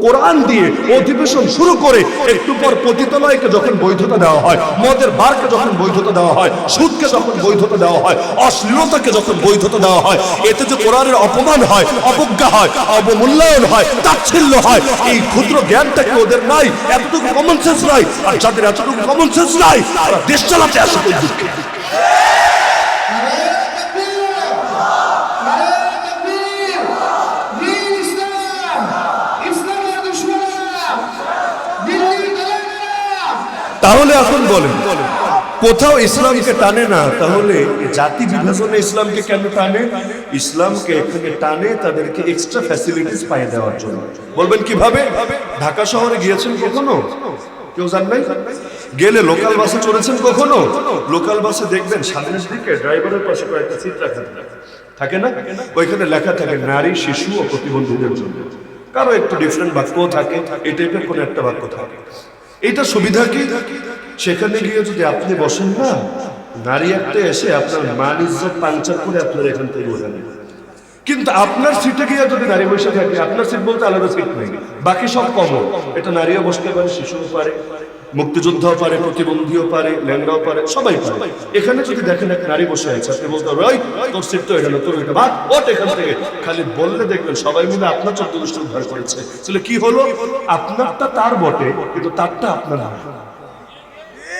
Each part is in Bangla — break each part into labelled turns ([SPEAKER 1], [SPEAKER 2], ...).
[SPEAKER 1] কোরআন দিয়ে অধিবেশন শুরু করে একটু পর পতিতালয়কে যখন বৈধতা দেওয়া হয়, মদের বারকে যখন বৈধতা দেওয়া হয়, সুদকে যখন বৈধতা দেওয়া হয়, অশ্লীলতাকে যখন বৈধতা দেওয়া হয়, এতে যে কোরআনের অপমান হয়, অবজ্ঞা হয়, অবমূল্যায়ন হয়, তাচ্ছিল্য হয়, এই ক্ষুদ্র জ্ঞানটাকে ওদের নাই, এতটুকু কমন সেন্স নাই। আর যাদের এতটুকু কমন সেন্স নাই, তারা দেশ চালাতে আসে কোন দুঃখে। তাহলে এখন বলেন, কোথাও ইসলামকে টানে না, তাহলে জাতি বিভাজনে ইসলামকে কেন টানে? ইসলামকে এখানে টানে তাদেরকে এক্সট্রা ফ্যাসিলিটিস পাইয়ে দেওয়ার জন্য। বলবেন কিভাবে? ঢাকা শহরে গিয়েছেন কখনো? কেউ জান নাই? গেলে লোকাল বাসে চড়েছেন কখনো? লোকাল বাসে দেখবেন সামনের দিকে ড্রাইভারের পাশে কয়েকটা সিট রাখা থাকে না? ওইখানে লেখা থাকে নারী, শিশু ও প্রতিবন্ধীদের জন্য। কারো একটু ডিফারেন্ট বাক্য থাকে, এই টাইপের কোনো একটা বাক্য থাকে। এটা সুবিধা কি? সেখানে গিয়ে যদি আপনি বসেন না, নারী একটা এসে আপনার মান ইজ্জত পাঞ্চার করে আপনার এখান থেকে উঠে নেবে। কিন্তু আপনার সিটে গিয়ে যদি নারী বসে থাকে, আপনার সিট বলতে আলাদা সিট নেই, বাকি সব কমন। এটা নারীও বসতে পারে, শিশুও পারে, মুক্তিযোদ্ধাও পারে, প্রতিবন্ধীও পারে, ল্যাংড়াও পারে, সবাই পারে। এখানে যদি দেখেন এক নারী বসে আছে, আপনি বলতে হবে তোর সিট তো এখানে, তোর এটা ভাগ ওঠ এখান থেকে। খালি বললে দেখবেন সবাই মিলে আপনার চতুর্দৃষ্টি উদ্ধার করেছে। তাহলে কি হলো? আপনারটা তার বটে, কিন্তু তারটা আপনার না।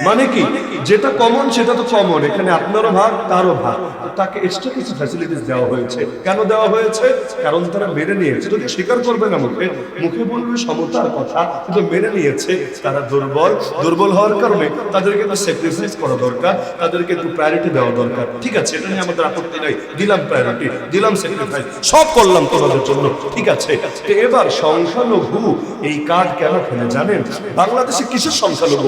[SPEAKER 1] মানে কি? যেটা কমন সেটা তো কমন, এখানে আপনারও ভাগ তারও ভাগ, তাকে এক্সট্রা কিছু ফ্যাসিলিটিস দেওয়া হয়েছে। কেন দেওয়া হয়েছে? কারণ তারা মেনে নিয়েছে। যদি স্বীকার করবে না মুখে, মুখে বলবে সমতার কথা, কিন্তু মেনে নিয়েছে তারা দুর্বল। দুর্বল হওয়ার কারণে তাদেরকে একটু স্যাক্রিফাইস করা দরকার, তাদেরকে একটু প্রায়োরিটি দেওয়া দরকার। ঠিক আছে, এটা নিয়ে আমাদের আপত্তি নাই, দিলাম প্রায়োরিটি, দিলাম স্যাক্রিফাইস, সব করলাম তোমাদের জন্য, ঠিক আছে। এবার সংখ্যালঘু এই কার্ড কেন খেলে জানেন? বাংলাদেশে কিসের সংখ্যালঘু?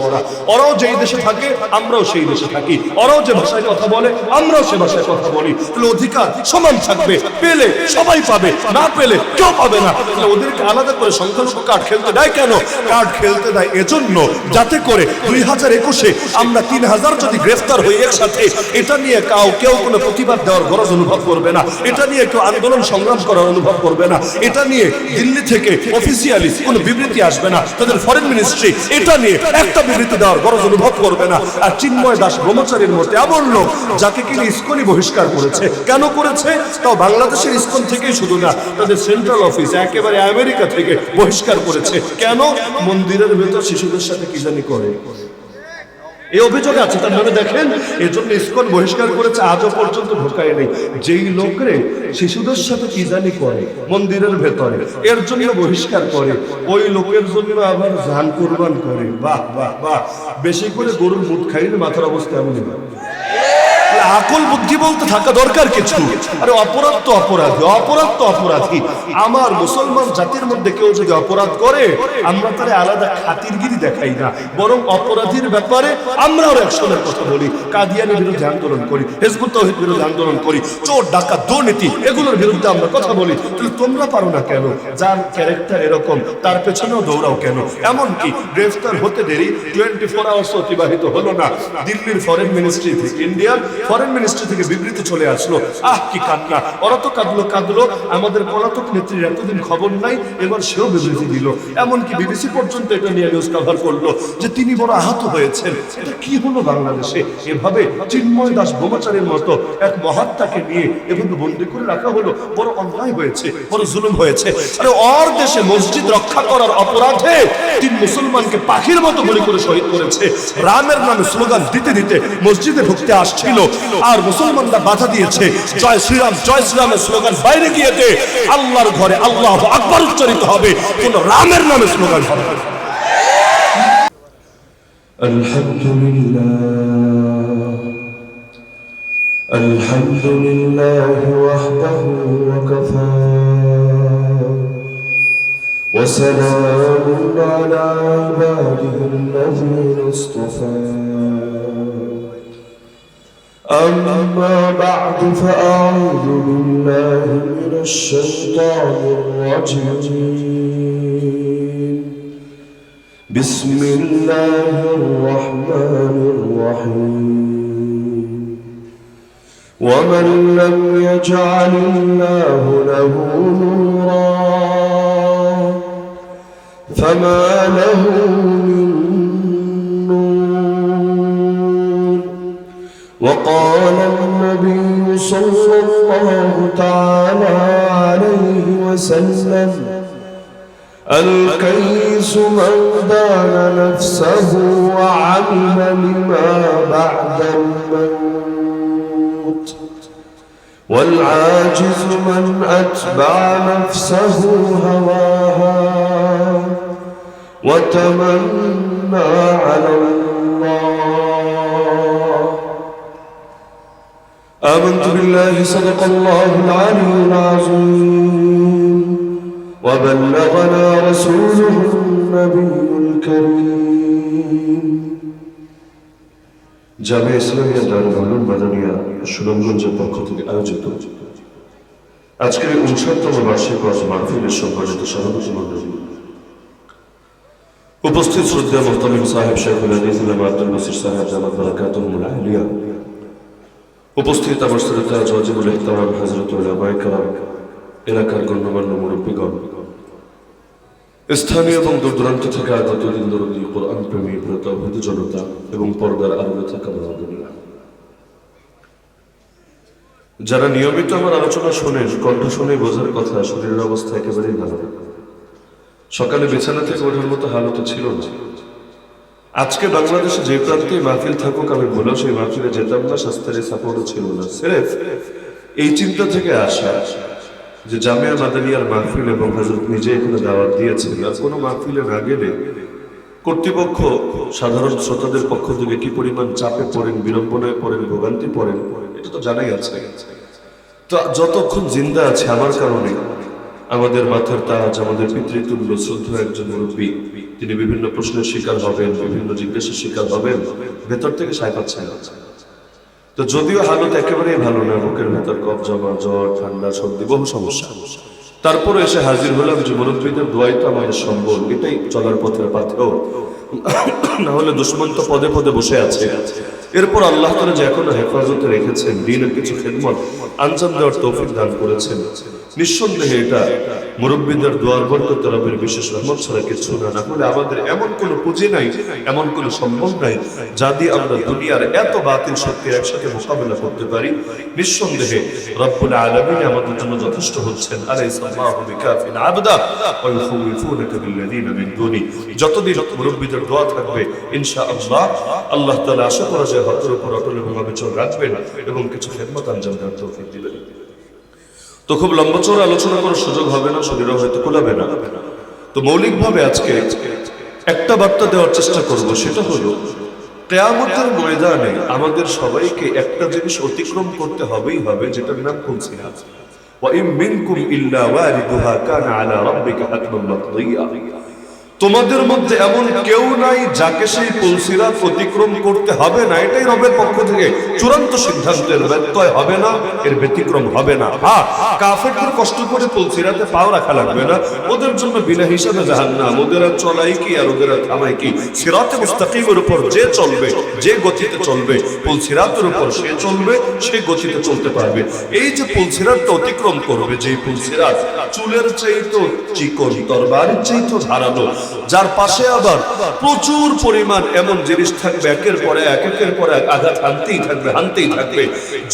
[SPEAKER 1] ওরাও যেই দেশে থাকে আমরাও সেই দেশে থাকি, ওরাও যে ভাষায় কথা বলে আমরাও সে ভাষায় কথা বলি। তাহলে অধিকার সমান থাকবে, পেলে সবাই পাবে, না পেলে কেউ পাবে না। তাহলে ওদেরকে আলাদা করে সংখ্যালঘু কার্ড খেলতে দেয় কেন? কার্ড খেলতে দেয় এজন্য যাতে করে 2021-এ আমরা 3000 যদি গ্রেফতার হই একসাথে, এটা নিয়ে কেউ কোনো প্রতিবাদ দেওয়ার গরজ অনুভব করবে না, এটা নিয়ে কেউ আন্দোলন সংগ্রাম করার অনুভব করবে না, এটা নিয়ে দিল্লি থেকে অফিসিয়ালি কোনো বিবৃতি আসবে না, তাদের ফরেন মিনিস্ট্রি এটা নিয়ে একটা বিবৃতি দেওয়ার গরজ অনুভব করবে না। আর চিন্ময় দাস ব্রহ্মচারীর মধ্যে এমন লোক যাকে কিনা ইসকনই বহিষ্কার করেছে। কেন করেছে? তাও বাংলাদেশের ইসকন থেকেই শুধু না, তাদের সেন্ট্রাল অফিস একেবারে আমেরিকা থেকে বহিষ্কার করেছে। কেন? মন্দিরের ভেতর শিশুদের সাথে কি জানি করে, এই অভিযোগ আছে। তার মানে দেখেন, এর জন্য ইসকন বহিষ্কার করেছে, আজও পর্যন্ত ঢোকায় নেই। যেই লোকরে শিশুদের সাথে কি জানি করে মন্দিরের ভেতরে, এর জন্য বহিষ্কার করে, ওই লোকের জন্য আবার জান কুরবান করে। বাহ বাহ বাহ! বেশি করে গরুর মুখ খাইলে মাথার অবস্থা এমনই হয়। আকল বুদ্ধি বলতে থাকা দরকার কিছু। আরে অপরাধ তো অপরাধী, অপরাধ তো অপরাধী। আমার মুসলমান জাতির মধ্যে কেউ যদি অপরাধ করে, আমরা তারে আলাদা খাতিরগিরি দেখাই না, বরং অপরাধীর ব্যাপারে আমরাও অ্যাকশনের কথা বলি। কাদিয়ানির বিরুদ্ধে আন্দোলন করি, হিজবুত তাওহীদ বিরুদ্ধে আন্দোলন করি, চোর ডাকাত দুর্নীতি এগুলোর বিরুদ্ধে আমরা কথা বলি। তাহলে তোমরা পারো না কেন? যার ক্যারেক্টার এরকম তার পেছনেও দৌড়াও কেন? এমনকি গ্রেফতার হতে দেরি 24 আওয়ার্স অতিবাহিত হলো না, দিল্লির ফরেন মিনিস্ট্রি থেকে, ইন্ডিয়ার ফরেন মিনিস্ট্রি থেকে বিবৃতি চলে আসলো। কি কান্না! ওরা তো কাঁদলো, আমাদের পলাতক নেত্রীর এতদিন খবর নাই, এবার সেও বিবৃতি দিল। এমনকি বিবিসি পর্যন্ত এটা নিয়ে নিউজ কভার করলো যে তিনি বড় আহত হয়েছেন। এটা কি হলো বাংলাদেশে? এভাবে চিন্ময় দাস ব্রহ্মচারীর মতো এক মহাত্মাকে নিয়ে এভাবে বন্দী করে রাখা হলো। বড় অন্যায় হয়েছে, বড় জুলুম হয়েছে। আরে ওর দেশে মসজিদ রক্ষা করার অপরাধে 3 মুসলমানকে পাখির মতো গুলি করে শহীদ করেছে। রামের নামে স্লোগান দিতে দিতে মসজিদে ঢুকতে আসছিল, আর মুসলমানরা বাধা দিয়েছে। জয় শ্রীরাম, জয় শ্রীরামের স্লোগান বাইরে গিয়ে দে, আল্লাহর ঘরে আল্লাহু আকবার উচ্চারিত হবে, কোন রামের নামে স্লোগান হবে না।
[SPEAKER 2] আলহামদুলিল্লাহ ওয়াহদাহু ওয়া কাফা ওয়া সালামুন আলা ইবাদিহিল্লাযীনা ইসতাফা। أما بعد فأعوذ بالله من الشيطان الرجيم. بسم الله الرحمن الرحيم. ومن لم يجعل الله له نورا فما له من نور وقال النبي صلى الله تعالى عليه وسلم الكيس من دان نفسه وعمل لما بعد الموت والعاجز من أتبع نفسه هواها وتمنى على الله آمنت بالله صدق الله العلي العظيم وبلغنا رسوله النبي الكريم জামে ইসলামিয়া দারুল উলুম মাদানিয়া সুনামগঞ্জের পক্ষ থেকে আয়োজিত আজকের 59তম বার্ষিক ওয়াজ মাহফিলের সম্মানিত সভাপতি মণ্ডলী, উপস্থিত শ্রদ্ধেয় মুহতামিম সাহেব শেখুল হাদিস ইমাম আব্দুল নাসির সাহেব জামাত বারাকাতুহুল আলিয়া, উপস্থিত আমার শ্রদ্ধা ওয়াজিবুল ইহতারাম হযরত উলামায়ে কেরাম, এলাকার গণ্যমান্য মুরব্বিগণ, স্থানীয় এবং দূর দূরান্ত থেকে আগত দিন দরদি কোরআন প্রেমী প্রতাবিত জনতা এবং পর্দার আড়ালে থাকা বন্ধুরা, যারা নিয়মিত আমার আলোচনা শোনেন, কণ্ঠ শুনে বোঝার কথা শরীরের অবস্থা একেবারেই ভালো না। সকালে বিছানা থেকে ওঠার মতো হালত ছিল না। আজকে বাংলাদেশে যে প্রান্তে মাহফিল থাকুক আমি বলেও সেই মাহফিলে যেতাম না, স্বাস্থ্যের সাপোর্টও ছিল না। সিরেফ এই চিন্তা থেকে আসা যে জামিয়া মাদানিয়ার মাহফিল এবং হযরত নিজে এখানে দাওয়াত দিয়েছেন, আর কোনো মাহফিলে না গেলে কর্তৃপক্ষ সাধারণ শ্রোতাদের পক্ষ থেকে কি পরিমাণ চাপে পড়েন, বিড়ম্বনায় পড়েন, ভোগান্তি পড়েন, এটা তো জানাই আছে। তো যতক্ষণ জিন্দা আছে আমার কারণে আমাদের মাথার তাজ, আমাদের পিতৃতুল্য শ্রদ্ধা একজন মুরব্বী, তিনি বিভিন্ন প্রশ্নের শিকার হবেন, বিভিন্ন জিজ্ঞাসার শিকার হবেন, ভেতর থেকে সায় পাচ্ছেন। তো যদিও হালত একেবারেই ভালো না, বুকের ভেতর কফ জমা, জ্বর, ঠান্ডা, সর্দি, বহু সমস্যা, তারপরে এসে হাজির হলাম যে মুরব্বীদের দোয়াই তো আমাদের সম্বল, এটাই চলার পথের পাথেও, না হলে দুশ্মন তো পদে পদে বসে আছে। এরপর আল্লাহ তাআলা যে এখনো হেফাজতে রেখেছেন, দ্বীনের কিছু খেদমত আঞ্জাম দেওয়ার তৌফিক দান করেছেন, নিঃসন্দেহে এটা মুরব্বীদের দোয়ার বরকত রবের বিশেষ রহমত ছাড়া কিছু না। না হলে আমাদের এমন কোনো পুঁজি নাই, এমন কোনো সম্ভব নাই যা দিয়ে আমরা দুনিয়ার এত বাতিল শক্তির একসাথে মোকাবেলা করতে পারি। নিঃসন্দেহে রব্বুল আলামিন আমাদের জন্য যথেষ্ট হচ্ছেন। আলাইসাল্লাহু বিকাফিন আবদা ওয়া ইউখাউফুনাকা বিল্লাযিনা মিন দুনি। যতদিন মুরব্বীদের দোয়া থাকবে ইনশাআল্লাহ আল্লাহ তাআলা আশা করা যায় হকের উপর অটল এবং অবিচল রাখবেন এবং কিছু খেদমত আঞ্জাম দেওয়ার তৌফিক দিবেন। তো খুব লম্বা চড়া আলোচনা করার সুযোগ হবে না, শরীরও হয়তো কুলাবে না। তো মৌলিকভাবে আজকে একটা বার্তা দেওয়ার চেষ্টা করব, সেটা হলো কিয়ামতের ময়দানে আমাদের সবাইকে একটা জিনিস অতিক্রম করতে হবেই হবে, যেটার নাম পুলসিরাত। ওয়া ইম মিনকুম ইল্লা ওয়ারিদুহা কানা আলা রাব্বিকা হাতমান মাকদিয়া। তোমাদের মধ্যে এমন কেউ নাই যাকে সেই পুলসিরাত অতিক্রম করতে হবে না, এটাই রবের পক্ষ থেকে চূড়ান্ত সিদ্ধান্তের ব্যত্যয় হবে না, এর ব্যতিক্রম হবে না। হ্যাঁ, কাফেরদের কষ্ট করে পুলসিরাতে পাও রাখা লাগবে না, ওদের জন্য বিনা হিসাবে জাহান্নাম, ওদের আর চলাই কি আর ওদের আর থামাই কি। সিরাতে মুস্তাকিমের উপর যে চলবে, যে গতিতে চলবে, পুলসিরাতের উপর সে চলবে, সে গতিতে চলতে পারবে। এই যে পুলসিরাতটা অতিক্রম করবে, যে পুলসিরাত চুলের চাইতো চিকন, তরবারির চাইতো ধারালো, যার পাশে আবার প্রচুর পরিমাণ এমন জিনিস থাকবে, একের পরে এক, একের পরে এক আঘাত হানতেই থাকবে, হানতেই থাকবে।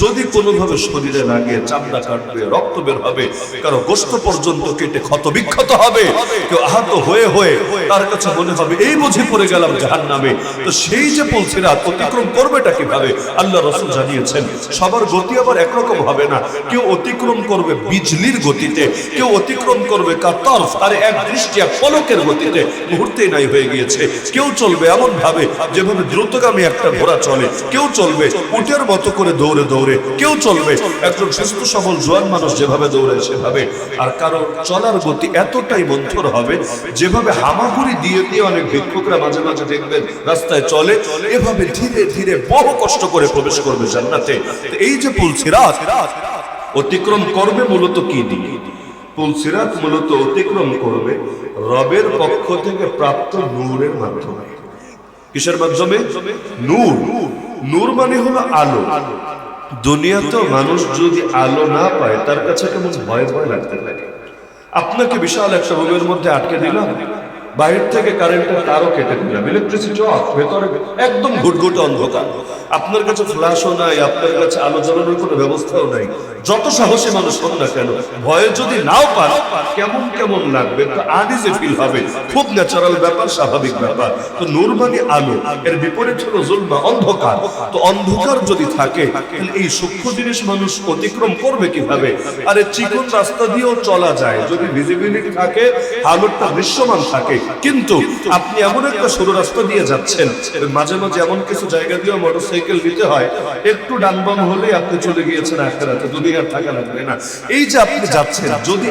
[SPEAKER 2] যদি কোনোভাবে শরীরে লাগে, চামড়া কাটবে, রক্ত বের হবে, কারো গোশত পর্যন্ত কেটে ক্ষত বিক্ষত হবে, কেউ আহত হয়ে হয়ে তার কাছে মনে হবে এই বুঝি পড়ে গেলাম জাহান্নামে। তো সেই যে পুলসিরাত অতিক্রম করবেটা কিভাবে আল্লাহ রাসূল জানিয়েছেন। সবার গতি আবার একরকম হবে না, কেউ অতিক্রম করবে বিজলির গতিতে, কেউ অতিক্রম করবে কাতারফ, আরে এক দৃষ্টি এক পলকের গতিতে, মুহূর্তেই নাই হয়ে গিয়েছে। কেউ চলবে এমন ভাবে যেভাবে দ্রুতগামী একটা ঘোড়া চলে, কেউ চলবে উটের মতো করে দৌড়ে দৌড়ে, কেউ চলবে একজন সুস্থ সবল জোয়ান মানুষ যেভাবে দৌড়ে সেভাবে। আর কারো চলার গতি এতটাই মন্থর হবে যেভাবে হামাগুড়ি দিয়ে দিয়ে অনেক ভিক্ষুকরা মাঝে মাঝে দেখবেন রাস্তায় চলে, এভাবে ধীরে ধীরে বহু কষ্ট করে প্রবেশ করবে জান্নাতে। এই যে পুলসিরাত অতিক্রম করবে মূলত কি দিয়ে? পুলসিরাত মূলত অতিক্রম করবে রবের পক্ষ থেকে প্রাপ্ত নূরের মাধ্যমে। কিসের মাধ্যমে? নূর। নূর মানে হলো আলো। দুনিয়াতে মানুষ যদি আলো না পায় তার কাছে কেমন ভয় ভয় লাগতে থাকে। আপনাকে বিশাল একটা রুমের মধ্যে আটকে দিলাম, বাইরে থেকে কারেন্টের তারও কেটে দিলাম, ইলেকট্রিসিটি অফ, ভেতরে একদম ঘুটঘুটে অন্ধকার, আপনার কাছে ফ্ল্যাশও নাই, আপনার কাছে আলো জ্বালানোর কোনো ব্যবস্থাও নাই। যত সাহসী মানুষ হোক না কেন, ভয়ে যদি নাও পান, কেমন কেমন লাগবে, তো আনইজি ফিল হবে, খুব ন্যাচারাল ব্যাপার, স্বাভাবিক ব্যাপার। তো নূর মানে আলো, এর বিপরীত হলো জুলমা, অন্ধকার। তো অন্ধকার যদি থাকে, তাহলে এই সূক্ষ্ম জিনিস মানুষ অতিক্রম করবে কিভাবে? আরে চিকন রাস্তা দিয়েও চলা যায় যদি ভিজিবিলিটি থাকে, আলোটা দৃশ্যমান থাকে। কিন্তু আপনি এমন একটা সরু রাস্তা দিয়ে যাচ্ছেন, মাঝে মাঝে এমন কিছু জায়গা দিয়ে মোটরসাইকেল নিতে হয়, একটু ডান বাম হলেই আপনি চলে গিয়েছেন আখেরাতে, দুনিয়ার থাকা লাগবে না। এই যে আপনি যাচ্ছেন, যদি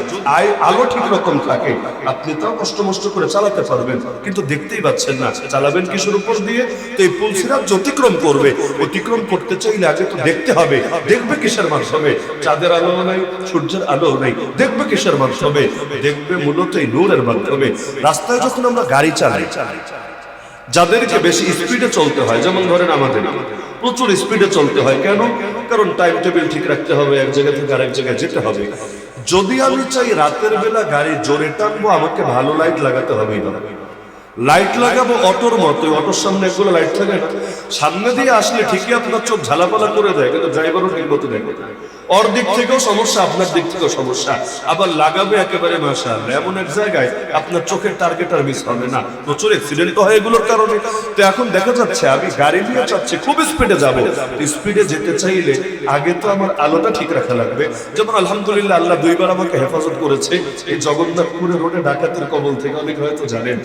[SPEAKER 2] আলো ঠিক রকম থাকে, আপনি তাও কষ্ট মষ্ট করে চালাতে পারবেন, কিন্তু দেখতেই পাচ্ছেন না, চালাবেন কিসের উপর দিয়ে? তো এই পুল সিরাত অতিক্রম করবে, অতিক্রম করতে চাইলে আগে তো দেখতে হবে। দেখবে কিসের মাধ্যমে? চাঁদের আলো নাই, সূর্যের আলো নাই, দেখবে কিসের মাধ্যমে? দেখবে মূলত এই নূরের মাধ্যমে। রাস্তায় যখন আমরা গাড়ি চালাই, যাদেরকে বেশি স্পিডে চলতে হয়, যেমন ধরেন আমাদের প্রচুর স্পিডে চলতে হয়, কেন? কারণ টাইম টেবিল ঠিক রাখতে হবে, এক জায়গা থেকে আরেক জায়গায় যেতে হবে। যদি আমি চাই রাতের বেলা গাড়ি জোরে টানবো, আমাকে ভালো লাইট লাগাতে হবেই না। লাইট লাগাবো অটোর মতো, অটোর সামনে একগুলো লাইট থাকে না, সামনে দিয়ে আসলে ঠিকই আপনার চোখ ঝালাপালা করে দেয়, কিন্তু ড্রাইভারও ঠিক মতো দেখে। ওর দিক থেকেও সমস্যা, আপনার দিক থেকেও সমস্যা। আবার লাগাবে একেবারে মাশাআল্লাহ এমন এক জায়গায়, আপনার চোখের টার্গেট আর মিস হবে না। প্রচুর অ্যাক্সিডেন্ট হয় এগুলোর কারণে। তো এখন দেখা যাচ্ছে আমি গাড়ি নিয়ে যাচ্ছি, খুব স্পিডে যাব। স্পিডে যেতে চাইলে আগে তো আমার আলোটা ঠিক রাখা লাগবে। যেমন আলহামদুলিল্লাহ, আল্লাহ দুইবার আমাকে হেফাজত করেছে এই জগন্নাথপুরের রোডে ডাকাতের কবল থেকে, অনেক হয়তো জানেন।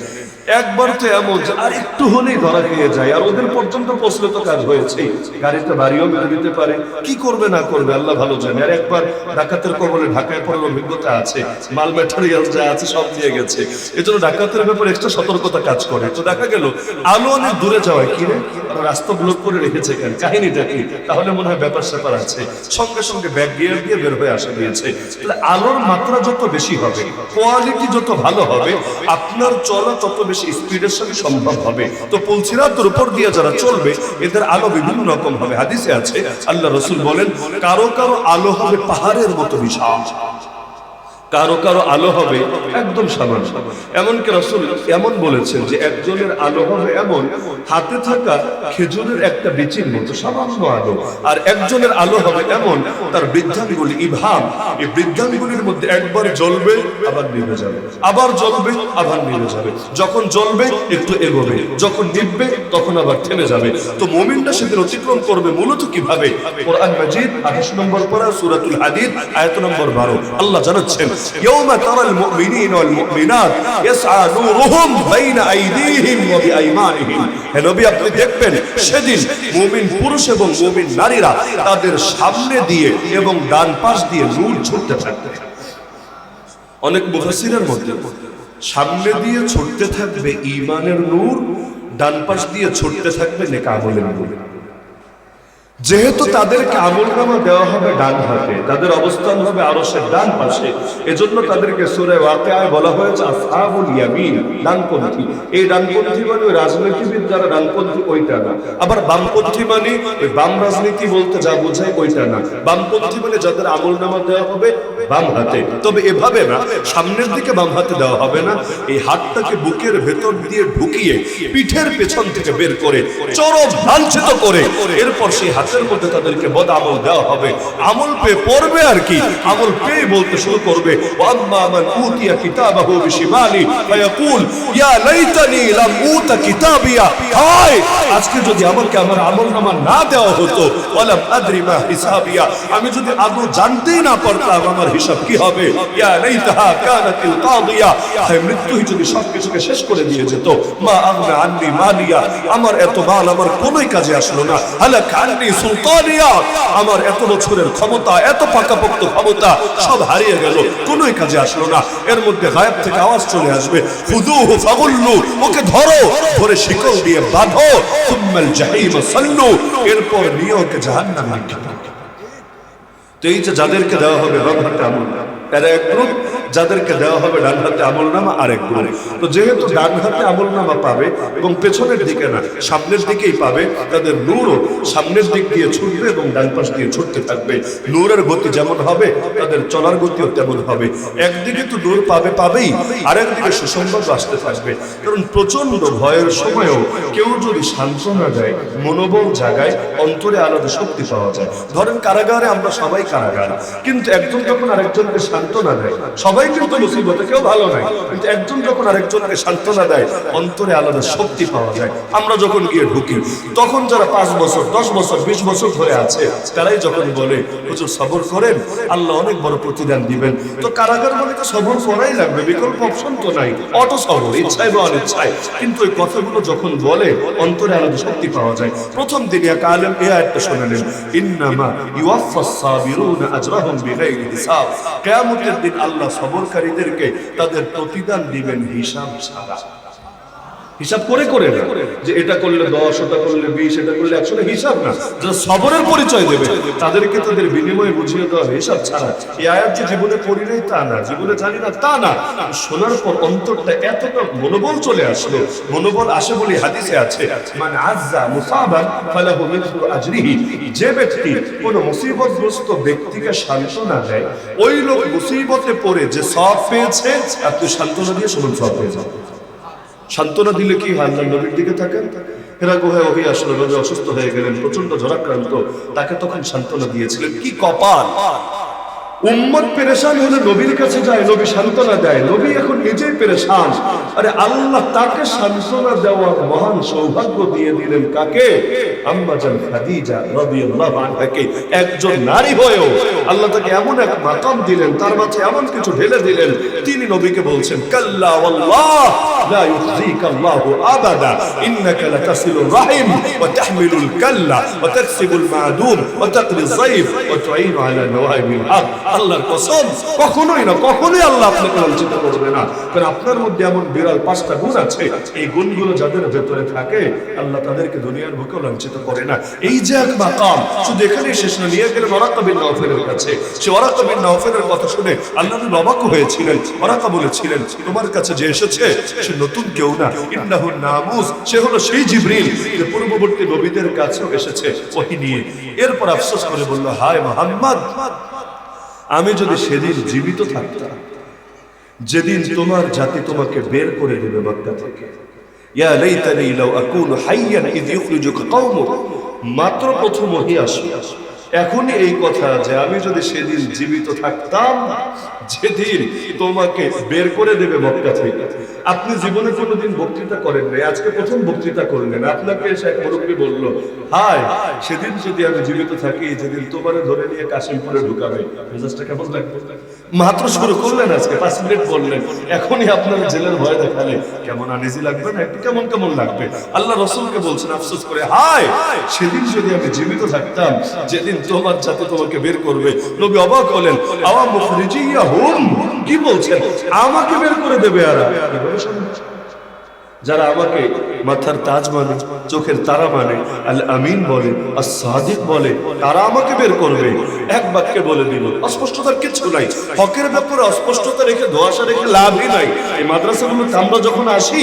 [SPEAKER 2] একবার তো এমন যে আর একটু হলেই ধরা খেয়ে যায়, আর ওদের পর্যন্ত পৌঁছলে তো কাজ হয়েছে, গাড়িতে বাড়িও মেরে দিতে পারে, কি করবে না করবে আল্লাহ ভালো জানে। আর একবার ডাকাতের কবলে ঢাকায় পড়ার অভিজ্ঞতা আছে, মাল ম্যাটেরিয়াল যা আছে সব নিয়ে গেছে। এজন্য ডাকাতের ব্যাপারে এক্সট্রা সতর্কতা কাজ করে। তো দেখা গেল আলো অনেক দূরে যাওয়ায় কি রে, রাস্তা ব্লক করে রেখেছে কেন, কাহিনীটা কি? তাহলে মনে হয় ব্যাপার স্যাপার আছে। সঙ্গে সঙ্গে ব্যাক গিয়ার দিয়ে বের হয়ে আসা দিয়েছে। তাহলে আলোর মাত্রা যত বেশি হবে, কোয়ালিটি যত ভালো হবে, আপনার চলা তত বেশি স্পিডের সাথে সম্ভব হবে। তো পুলসিরাতের উপর দিয়ে যারা চলবে, এদের আলো বিভিন্ন রকম হবে। হাদিসে আছে, আল্লাহ রাসূল বলেন, কারো কারো আলো হবে পাহাড়ের মতো বিশাল, কারো কারো আলো হবে একদম সামান্য। এমনকি রাসূল এমন বলেছেন যে একজনের আলো হবে এমন হাতে থাকা খেজুরের একটা বিচির মতো সামান্য আলো, আর একজনের আলো হবে এমন তার বৃদ্ধাঙ্গুলি ইবহাম, এই বৃদ্ধাঙ্গুলির মধ্যে একবার জ্বলবে আবার নিভে যাবে, আবার জ্বলবে আবার নিভে যাবে। যখন জ্বলবে একটু এগোবে, যখন নিভবে তখন আবার থেমে যাবে। তো মুমিনরা সেদিন অতিক্রম করবে মূলত কিভাবে? কোরআন মাজিদ 28 নম্বর পারা সূরাতুল হাদীদ আয়াত নম্বর 12 আল্লাহ জানাচ্ছেন, ইয়াউমা তারাল মুমিনিনা ওয়াল মুমিনাত ইয়াসআ নূরুহুম বাইনা আইদিহিম ওয়া বিআইমানিহিম। হে নবী, আপনি দেখবেন সেদিন মুমিন পুরুষ এবং মুমিন নারীরা তাদের সামনে দিয়ে এবং ডান পাশ দিয়ে নূর ছুটতে থাকবে। অনেক মুফাসসিরের মধ্যে সামনে দিয়ে ছুটতে থাকবে ঈমানের নূর, ডান পাশ দিয়ে ছুটতে থাকবে নেক আমলের নূর। যেহেতু তাদেরকে আমলনামা দেওয়া হবে ডান হাতে, তাদের অবস্থান হবে আরশের ডান পাশে, এজন্য তাদেরকে সূরা ওয়াকিয়ায় বলা হয়েছে আসহাবুল ইয়ামিন, ডানপন্থী। এই ডানপন্থী মানে ওই রাজনীতিবিদ যারা ডানপন্থী ওইটা না, আবার বামপন্থী মানে ওই বাম রাজনীতি বলতে যা বোঝায় ওইটা না। বামপন্থী মানে যাদের আমলনামা দেওয়া হবে বাম হাতে, তবে এভাবে না, সামনের দিকে বাম হাতে দেওয়া হবে না, এই হাতটাকে বুকের ভেতর দিয়ে ঢুকিয়ে পিঠের পেছন থেকে বের করে চরম লাঞ্ছিত করে এরপর সেই হাতের মধ্যে তাদেরকে বদ আমল দেওয়া হবে। আমল পেয়ে পড়বে আর কি, আমল পেয়ে বলতে শুরু করবে, ওয়াম্মা মান উতিয়া কিতাবাহু বিশিমালি ফায়াকুল ইয়া লাইতানি লাম উতা কিতাবিয়া। হায়, আজকে যদি আমাকে আমার আমলনামা না দেওয়া হতো, ওয়ালাম আদরি মা হিসাবিয়া, আমি যদি আদৌ জানতেই না পারতাম আমার হিসাব কি হবে। ইয়া লাইতাহা কানাতিল কাদিয়া, হায় মৃত্যুই যদি সবকিছুকে শেষ করে দিয়ে যেত। মা আগনা আন্নি মালিয়া, আমার এত মাল আমার কোনোই কাজে আসলো না। হালাকা আন্নি সুলতানিয়া, আমার এত বছরের ক্ষমতা, এত পাকাপোক্ত ক্ষমতা সব হারিয়ে গেল, কোনোই কাজে আসলো না। এর মধ্যে গায়েব থেকে আওয়াজ চলে আসবে, খুযুহু ফাগুল্লু, ওকে ধরো, ধরে শিকল দিয়ে বাঁধো, সুম্মাল জাহিম সাল্লু, এরপর নিয়ে ওকে জাহান্নামে নিক্ষেপ। তো এই যে যাদেরকে দেওয়া হবে বাম হাতে আমল, এরা এক গ্রুপ,
[SPEAKER 1] যাদেরকে দেওয়া হবে ডান হাতে আমলনামা আরেক গ্রুপ। তো যেহেতু ডান হাতে আমলনামা পাবে এবং পেছনের দিকে না সামনের দিকেই পাবে, তাদের নূরও সামনের দিক দিয়ে ছুটবে এবং ডান পাশ দিয়ে ছুটতে থাকবে। নূরের গতি যেমন হবে তাদের চলার গতিও তেমন হবে। একদিকে তো নূর পাবেই, আরেকদিকে সুসংবাদ আসতে থাকবে। কারণ প্রচন্ড ভয়ের সময়ও কেউ যদি সান্ত্বনা দেয়, মনোবল জাগায়, অন্তরে আলাদা শক্তি পাওয়া যায়। ধরেন কারাগারে আমরা সবাই কারাগার, কিন্তু একজন যখন আরেকজনকে সান্ত্বনা দেয়, সবাই কিন্তু মুসিবতে, কেউ ভালো নাই, কিন্তু একজন যখন আরেকজনকে সান্ত্বনা দেয় অন্তরে আলাদা শক্তি পাওয়া যায়। আমরা যখন গিয়ে ঢুকি তখন যারা 5 বছর 10 বছর 20 বছর ধরে আছে তারাই যখন বলে হুজুর সবর করেন, আল্লাহ অনেক বড় প্রতিদান দিবেন। তো কারাগার মানে তো সবর করাই লাগবে, বিকল্প অপশন তো নাই, অটো সবর, ইচ্ছায় বা অনিচ্ছায়। কিন্তু ওই কথাগুলো যখন বলে অন্তরে আলাদা শক্তি পাওয়া যায়। প্রথম দিনে এক আলেম এই আয়াতটা শোনালেন, ইন্নামা ইউয়াফাস সাবিরুনা আজরাহুম বিগাইরি হিসাব। কিয়ামতের দিন আল্লাহ সবরকারীদেরকে তাদের প্রতিদান দিবেন হিসাব ছাড়া। হিসাব করে করে না, যে এটা করলে 10, ওটা করলে 20, এটা করলে 100, হিসাব না। যারা সবরের পরিচয় দেবে তাদেরকে তাদের বিনিময়ে বুঝিয়ে দেওয়া হিসাব ছাড়া। এই আয়াত যে জীবনে পড়ি নাই তা না, জীবনে জানি না তা না, শোনার পর অন্তরটা এতটা মনোবল চলে আসলো। মনোবল আসে বলে হাদিসে আছে, মানে আজ্জা মুসাবান ফালাহু মিথলু আজরিহি। যে ব্যক্তি কোন মুসিবতগ্রস্ত ব্যক্তিকে সান্ত্বনা দেয়, ওই লোক মুসিবতে পড়ে যে সওয়াব পেয়েছে, আপনি সান্ত্বনা দিয়ে সমান সওয়াব পেয়েছেন। সান্ত্বনা দিলে কি হয়? আল্লাহর নবীর দিকে থাকেন, হেরা গুহায় ওহী আসলো, নবী অসুস্থ হয়ে গেলেন, প্রচন্ড জ্বরাক্রান্ত, তাকে তখন সান্ত্বনা দিয়েছিলেন। কি কপাল! উম্মত পেরেশান হলে নবীর কাছে যায়, নবী সান্ত্বনা দেয়। নবী এখন নিজেই পেরেশান, আরে আল্লাহ তাকে সান্ত্বনা দেওয়ার মহান সৌভাগ্য দিয়ে দিলেন কাকে? আম্মা জান খাদিজা রাদিয়াল্লাহু আনহাকে। একজন নারী হয়েও আল্লাহ তাকে এমন এক মাকাম দিলেন, তার মাঝে এমন কিছু ঢেলে দিলেন, তিনি নবীকে বলছেন, কাল্লা ওয়াল্লাহ লা ইউখজিকা আল্লাহু আবাদা ইন্নাকা লাতাসিলুর রাহিম ওয়া তাহমিলুল কাল্লা ওয়া তাকসিবুল মাদুম ওয়া তাকরিজ যায়ফ ওয়া তুঈনু আলা নওয়াইবিল হক। আল্লাহর কসম, কখনোই না, কখনোই আল্লাহ আপনাকে লাঞ্ছিত করবে না। কারণ আপনার মধ্যে এমন বিরল 5টা গুণ আছে, এই গুণগুলো যাদের ভেতরে থাকে আল্লাহ তাদেরকে দুনিয়ার বুকে লাঞ্ছিত করে না। এই যে এক মাকাম, শুধু এখানেই শেষ না, নিয়ে গেলেন ওয়ারাকা বিন নাওফেলের কাছে। সে ওয়ারাকা বিন নাওফেলের কথা শুনে আল্লাহ নবী অবাক হয়েছিলেন। ওয়ারাকা বলেছিলেন, তোমার কাছে যে এসেছে সে নতুন কেউ না, ইন্নাহুন নামুস, সে হলো সেই জিবরিল যে পূর্ববর্তী নবীদের কাছেও এসেছে ওহী নিয়ে। এরপর আফসোস করে বলল, হায় মুহাম্মদ, আমি যদি সেদিন জীবিত থাকতাম, যেদিন তোমার জাতি তোমাকে বের করে দেবে মক্কা থেকে। ইয়া লাইতানি লাউ আকুনু হাইয়ান ইয ইখরিজুকা কওমুক। মাত্র প্রথম ওহী আসে, এখনই এই কথা যে আমি যদি সেদিন জীবিত থাকতাম, যেদিন তোমাকে বের করে দেবে মক্কা থেকে। আপনি জীবনে কোনোদিন বক্তৃতা করেন নাই, আজকে প্রথম বক্তৃতা করলেন। আপনাকে এসে এক মুরব্বী বলল, হায় সেদিন যদি আমি জীবিত থাকি, যেদিন তোমারে ধরে নিয়ে কাশিমপুরে ঢুকাবে, মেজাজটা কেমন লাগবে? মাত্র শুরু করলেন, আজকে 5 মিনিট বললেন, এখনই আপনার জেলের ভয় দেখালে কেমন আনিজি লাগবে না? একটু কেমন কেমন লাগবে। আল্লাহ রাসূলকে বলছেন আফসোস করে, হায় সেদিন যদি আমি জীবিত থাকতাম, যেদিন তোমার জাতি তোমাকে বের করবে। নবী অবাক হলেন, আওয়া মুখরিজিয়াহুম, কি বলছেন? আমাকে বের করে দেবে? আর যারা আমাকে মাথার তাজ মানে, চোখের তারা মানে, আল আমিন বলে, as-সাদিক বলে, তারা আমাকে বের করবে। এক বাক্যে বলে দিল, অস্পষ্টতার কিছু নাই। হকের ব্যাপারে অস্পষ্টতা রেখে ধোঁয়াশা রেখে লাভই নাই। এই মাদ্রাসাগুলোতে আমরা যখন আসি,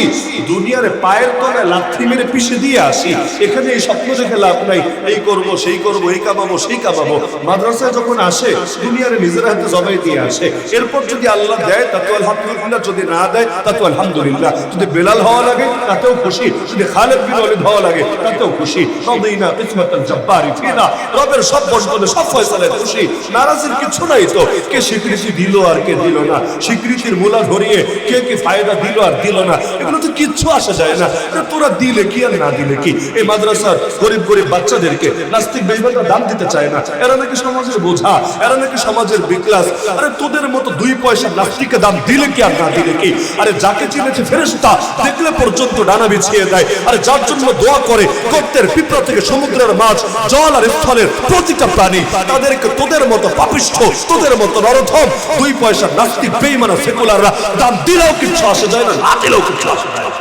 [SPEAKER 1] দুনিয়ার পায়ের তলায় লাথি মেরে পিষে দিয়ে আসি। এখানে এই স্বপ্ন দেখে লাভ নাই, এই করব সেই করব, এই কামাবো সেই কামাবো। মাদ্রাসায় যখন আসে দুনিয়ার নিজের হাতে জবাই দিয়ে আসে। এরপর যদি আল্লাহ দেয় তাতে আলহামদুলিল্লাহ, যদি না দেয় তাতে আলহামদুলিল্লাহ। যদি বেলাল হওয়া লাগে তাতেও খুশি, যদি খালেদ বিন ওয়ালিদ হওয়া লাগে তাতেও খুশি। রাদিনা কিসমাতাল জব্বারি ফিনা, রবের সব বন্টনে সব ফয়সালায় খুশি। নারাজির কিছু নাই তো, কে স্বীকৃতি দিল আর কে দিল না, স্বীকৃতির মূলা ধরিয়ে কে কি ফায়দা দিল আর দিল না, এগুলো তো কিচ্ছু আসে যায় না। তোরা দিলে কি আর না দিলে কি? এই মাদ্রাসার গরিব গরিব বাচ্চাদেরকে নাস্তিক বেঈমানরা দাম দিতে চায় না, এরা নাকি সমাজের বোঝা, এরা নাকি সমাজের বিক্লাস। আরে তোদের মতো 2 পয়সা নাস্তিককে দাম দিলে কি আর না দিলে কি? আরে যাকে চিনেছে ফেরেশতা, দেখলে পর্যন্ত ডানা বিছিয়ে দেয়। আরে যার জন্য দোয়া করে গর্তের পিঁপড়া থেকে সমুদ্রের মাছ, জল আর স্থলের প্রতিটা প্রাণী, তাদেরকে তোদের মতো পাপিষ্ঠ, তোদের মতো নরধম 2 পয়সা নাস্তিক বেঈমান সেকুলাররা দাম দিলেও কিচ্ছু আসে যায় না, না দিলেও কিচ্ছু আসে যায় না।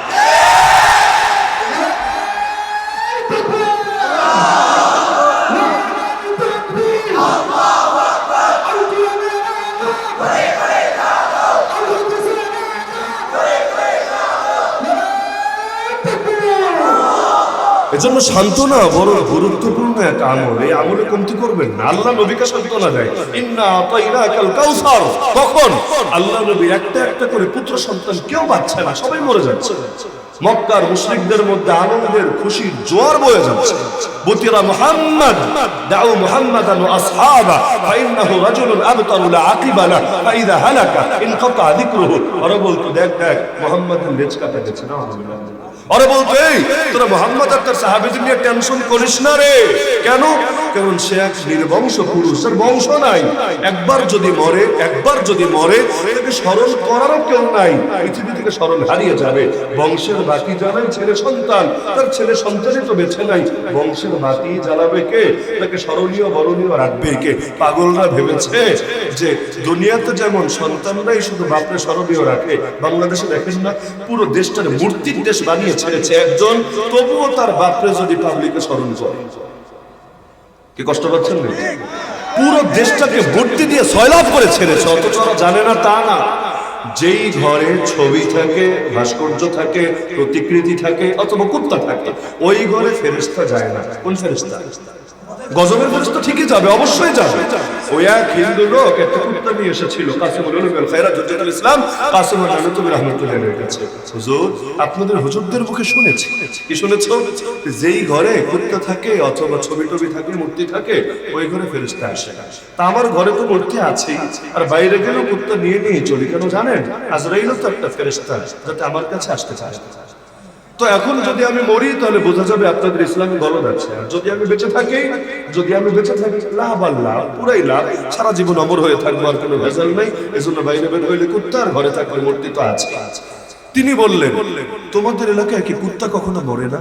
[SPEAKER 1] এজন্য সান্ত্বনা বড় গুরুত্বপূর্ণ এক আমল। এই আমলে কমতি করবেন না। আল্লাহ নবীকে সান্ত্বনা দেয়, ইন্না আতাইনাকাল কাউসার। তখন আল্লাহ নবী একটা একটা করে পুত্র সন্তান কেউ বাঁচছে না, সবাই মরে যাচ্ছে। মক্কার মুশরিকদের মধ্যে আনন্দের খুশির জোয়ার বয়ে যাচ্ছে। বুতিরা মুহাম্মদ, দাউ মুহাম্মাদান ওয়া আসহাবা ফাইন্নাহু রাজুলুন আবতারু লা আকিবা লা ফাইদা হালাকা ইনকাতা যিকরুহু। ওরা বলতো, দেখ দেখ মুহাম্মাদের লেজ কাটা গেছে। না, ওরা বলতো, এই তোরা মুহাম্মদ আর তার সাহাবীদের নিয়ে টেনশন করিস না রে। কেন? কারণ সে এক নির্বংশ পুরুষ, তার বংশ নাই। একবার যদি মরে তাকে স্মরণ করারও কেউ নাই। পৃথিবী থেকে স্মরণ হারিয়ে যাবে। বংশের বাতি জ্বালায় ছেলে সন্তান, তার ছেলে সন্তানই তো বেঁচে নাই। বংশের বাতি জ্বালাবে কে? তাকে স্মরণীয় বরণীয় রাখবে কে? পাগলরা ভেবেছে যে দুনিয়াতে যেমন সন্তানরাই শুধু বাপরে স্মরণীয় রাখে, বাংলাদেশে দেখেন না, পুরো দেশটার মূর্তির দেশ বানিয়ে ছেড়েছে একজন, তবুও তার বাপরে যদি পাবলিকে স্মরণ করে, কি কষ্ট পাচ্ছেন না? পুরো দেশটাকে মূর্তি দিয়ে সয়লাভ করে ছেড়েছে, অথচ ওরা জানে না তা না। যেই ঘরে ছবি থাকে, ভাস্কর্য থাকে, প্রতিকৃতি থাকে অথবা কুত্তা থাকে, ওই ঘরে ফেরেশতা যায় না। কোন ফেরেশতা? গজবের ফেরেশতা ঠিকই যাবে, অবশ্যই যাবে। ওই এক হিন্দু লোক একটা কুত্তা নিয়ে এসেছিল কাসিমুল উলুম ওয়াল খায়রাত হুজ্জাতুল ইসলাম কাসিমুল নানুতুবি রাহমাতুল্লাহি আলাইহির কাছে। হুজুর, আপনাদের হুজুরদের মুখে শুনেছি। কি শুনেছো? যেই ঘরে কুত্তা থাকে অথবা ছবি টবি থাকে, মূর্তি থাকে, ওই ঘরে ফেরেশতা আসে। তা আমার ঘরে তো মূর্তি আছে, আর বাইরে গেলেও কুত্তা নিয়ে নিয়ে চলি। কেন জানেন? আজরাইলও তো একটা ফেরেশতা, যাতে আমার কাছে আসতে চায়। তো এখন যদি আমি মরি তাহলে বোঝা যাবে আপনাদের ইসলামে গলদ আছে। আর যদি আমি বেঁচে থাকি লাভ আল্লাহ, পুরাই লাভ, সারা জীবন অমর হয়ে থাকবো, আর কোনো ভেজাল নাই। এজন্য বাইরে বের হইলে কুত্তা, আর ঘরে থাকলে মূর্তি তো আছে। তিনি বললেন, তোমাদের এলাকায় কি কুত্তা কখনো মরে না?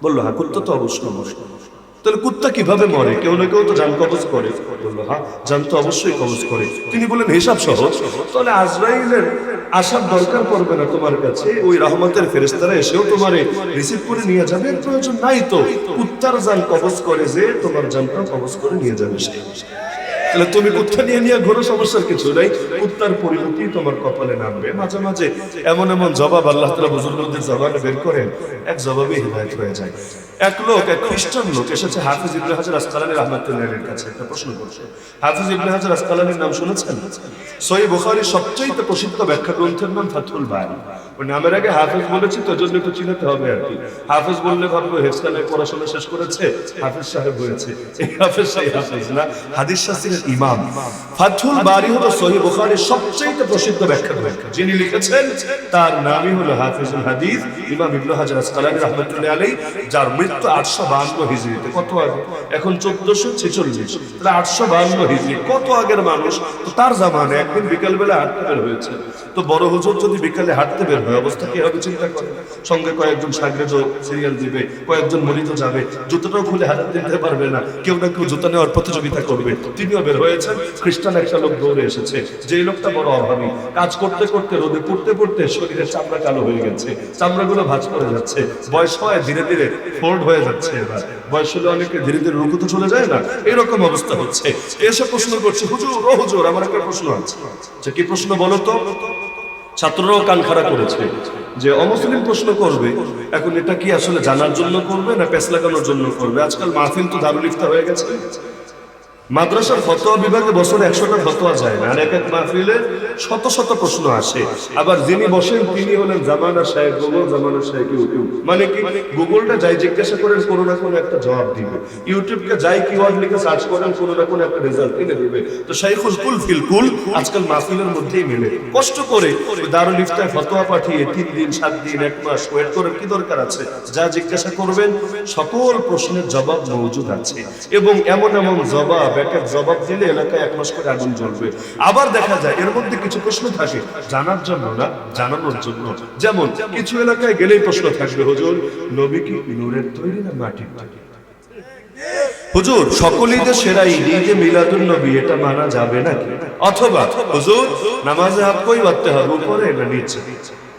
[SPEAKER 1] বললো, হ্যাঁ, কুত্তা তো অবশ্যই মরে। তাহলে কুত্তা কিভাবে মরে? কেউ না কেউ তো জান কবজ করে। বললো, হ্যাঁ, জান তো অবশ্যই কবজ করে। তিনি বললেন, হিসাব সহজ, তাহলে আজরাইলের আসার দরকার পড়বে না তোমার কাছে, ওই রহমতের ফেরেশতারা এসেও তোমারে রিসিভ করে নিয়ে যাবে, প্রয়োজন নাই তো। কুত্তার জান কবজ করে যে তোমার জানটা কবজ করে নিয়ে যাবে সে। তাহলে তুমি কুত্তা নিয়ে ঘোরো, সমস্যার কিছু নাই। কুত্তার পরিণতি তোমার কপালে নামবে। মাঝে মাঝে এমন এমন জবাব আল্লাহ তাআলা বুজুর্গদের জবানে বের করেন, এক জবাবে হিদায়াত হয়ে যায়। এক খ্রিস্টান লোক এসেছে হাফিজ ইবনে হাজার আসকালানী রাহমাতুল্লাহি আলাইহির কাছে, একটা প্রশ্ন করছে। হাফিজ ইবনে হাজার আসকালানীর নাম শুনেছেন? সহিহ বুখারীর সবচেয়ে প্রসিদ্ধ ব্যাখ্যা গ্রন্থের নাম ফাথুল বারী। ওই নামের আগে হাফিজ বলেছি তো, এজন্য একটু চিনাতে হবে আর কি। হাফিজ বললে ভাববো হেফসানে পড়াশোনা শেষ করেছে, হাফিজ সাহেব হয়েছে। এই হাফিজ সেই হাফিজ না, হাদিস শাস্ত্রের ইমাম। ফাথুল বারী হলো সহিহ বুখারীর সবচেয়ে প্রসিদ্ধ ব্যাখ্যা গ্রন্থ। যিনি লিখেছেন তার নামই হলো হাফিজুল হাদিস ইমাম ইবনে হাজার আসকালানী রাহমাতুল্লাহি আলাইহি, যার মৃত্যু 852 হিজরিতে। কত আগে? এখন 1446, তাহলে 852 হিজরি, কত আগের মানুষ। তো তার জামানে একদিন বিকাল বেলা হাঁটতে বের হয়েছে। তো বড় হুজুর যদি বিকালে হাঁটতে বের হয়, অবস্থা কি হবে চিন্তা করেন। সঙ্গে কয়েকজন সাগরেদ সিরিয়াল দিবে, কয়েকজন মরিত যাবে, জুতোটাও খুলে হাতে দিতে পারবে না, কেউ না কেউ জুতা নেওয়ার প্রতিযোগিতা করবে। তিনিও বের হয়েছেন। খ্রিস্টান একটা লোক দৌড়ে এসেছে, যে লোকটা বড় অভাবী, কাজ করতে করতে রোদে পড়তে শরীরের চামড়া কালো হয়ে গেছে, চামড়াগুলো ভাঁজ করে যাচ্ছে, বয়স হয় ধীরে ধীরে ফোল্ড হয়ে যাচ্ছে। এবার বয়স হলে অনেকে ধীরে ধীরে রুকুতে চলে যায় না, এরকম অবস্থা হচ্ছে। এসে প্রশ্ন করছে, হুজুর ও হুজুর, আমার একটা প্রশ্ন আছে। কি প্রশ্ন বলো তো? ছাত্ররাও কান খাড়া করেছে যে অমুসলিম প্রশ্ন করবে, এখন এটা কি আসলে জানার জন্য করবে না পেছ লাগানোর জন্য করবে? আজকাল মাহফিল তো দারুল ইফতা হয়ে গেছে। মাদ্রাসার ফতোয়া বিভাগে বছরে 100টা ফতোয়া যায় না, আর এক এক মাহফিলে শত শত প্রশ্ন আসে। আবার যিনি বসেন তিনি হলেন জামানা শায়েখ গুগল, জামানা শায়েখ ইউটিউব। মানে কি, গুগলটা যাই জিজ্ঞাসা করেন কোনো না কোনো একটা জবাব দিবে, ইউটিউবকে যাই কিওয়ার্ড লিখে সার্চ করেন কোনো না কোনো একটা রেজাল্ট এনে দিবে। তো শাইখুল কুল ফিল কুল আজকাল মাহফিলের মধ্যেই মেলে। কষ্ট করে দারুল ইফতায় ফতোয়া পাঠিয়ে 3 দিন 7 দিন 1 মাস ওয়েট করার কি দরকার আছে? যা জিজ্ঞাসা করবেন সকল প্রশ্নের জবাব মওজুদ আছে, এবং এমন এমন জবাব, এক এক জবাব দিলে এলাকায় 1 মাস করে আগুন জ্বলবে। আবার দেখা যায় এর মধ্যে কিছু প্রশ্ন থাকে জানার জন্য না, জানানোর জন্য। যেমন কিছু এলাকায় গেলেই প্রশ্ন থাকবে, হুজুর নবী কি নূরের তৈরি না মাটির তৈরি? হুজুর সকল ঈদের সেরা ঈদ ঈদে মিলাদুন নবী, এটা মানা যাবে নাকি? অথবা হুজুর নামাজে হাত কই বাঁধতে হবে, উপরে না নিচে?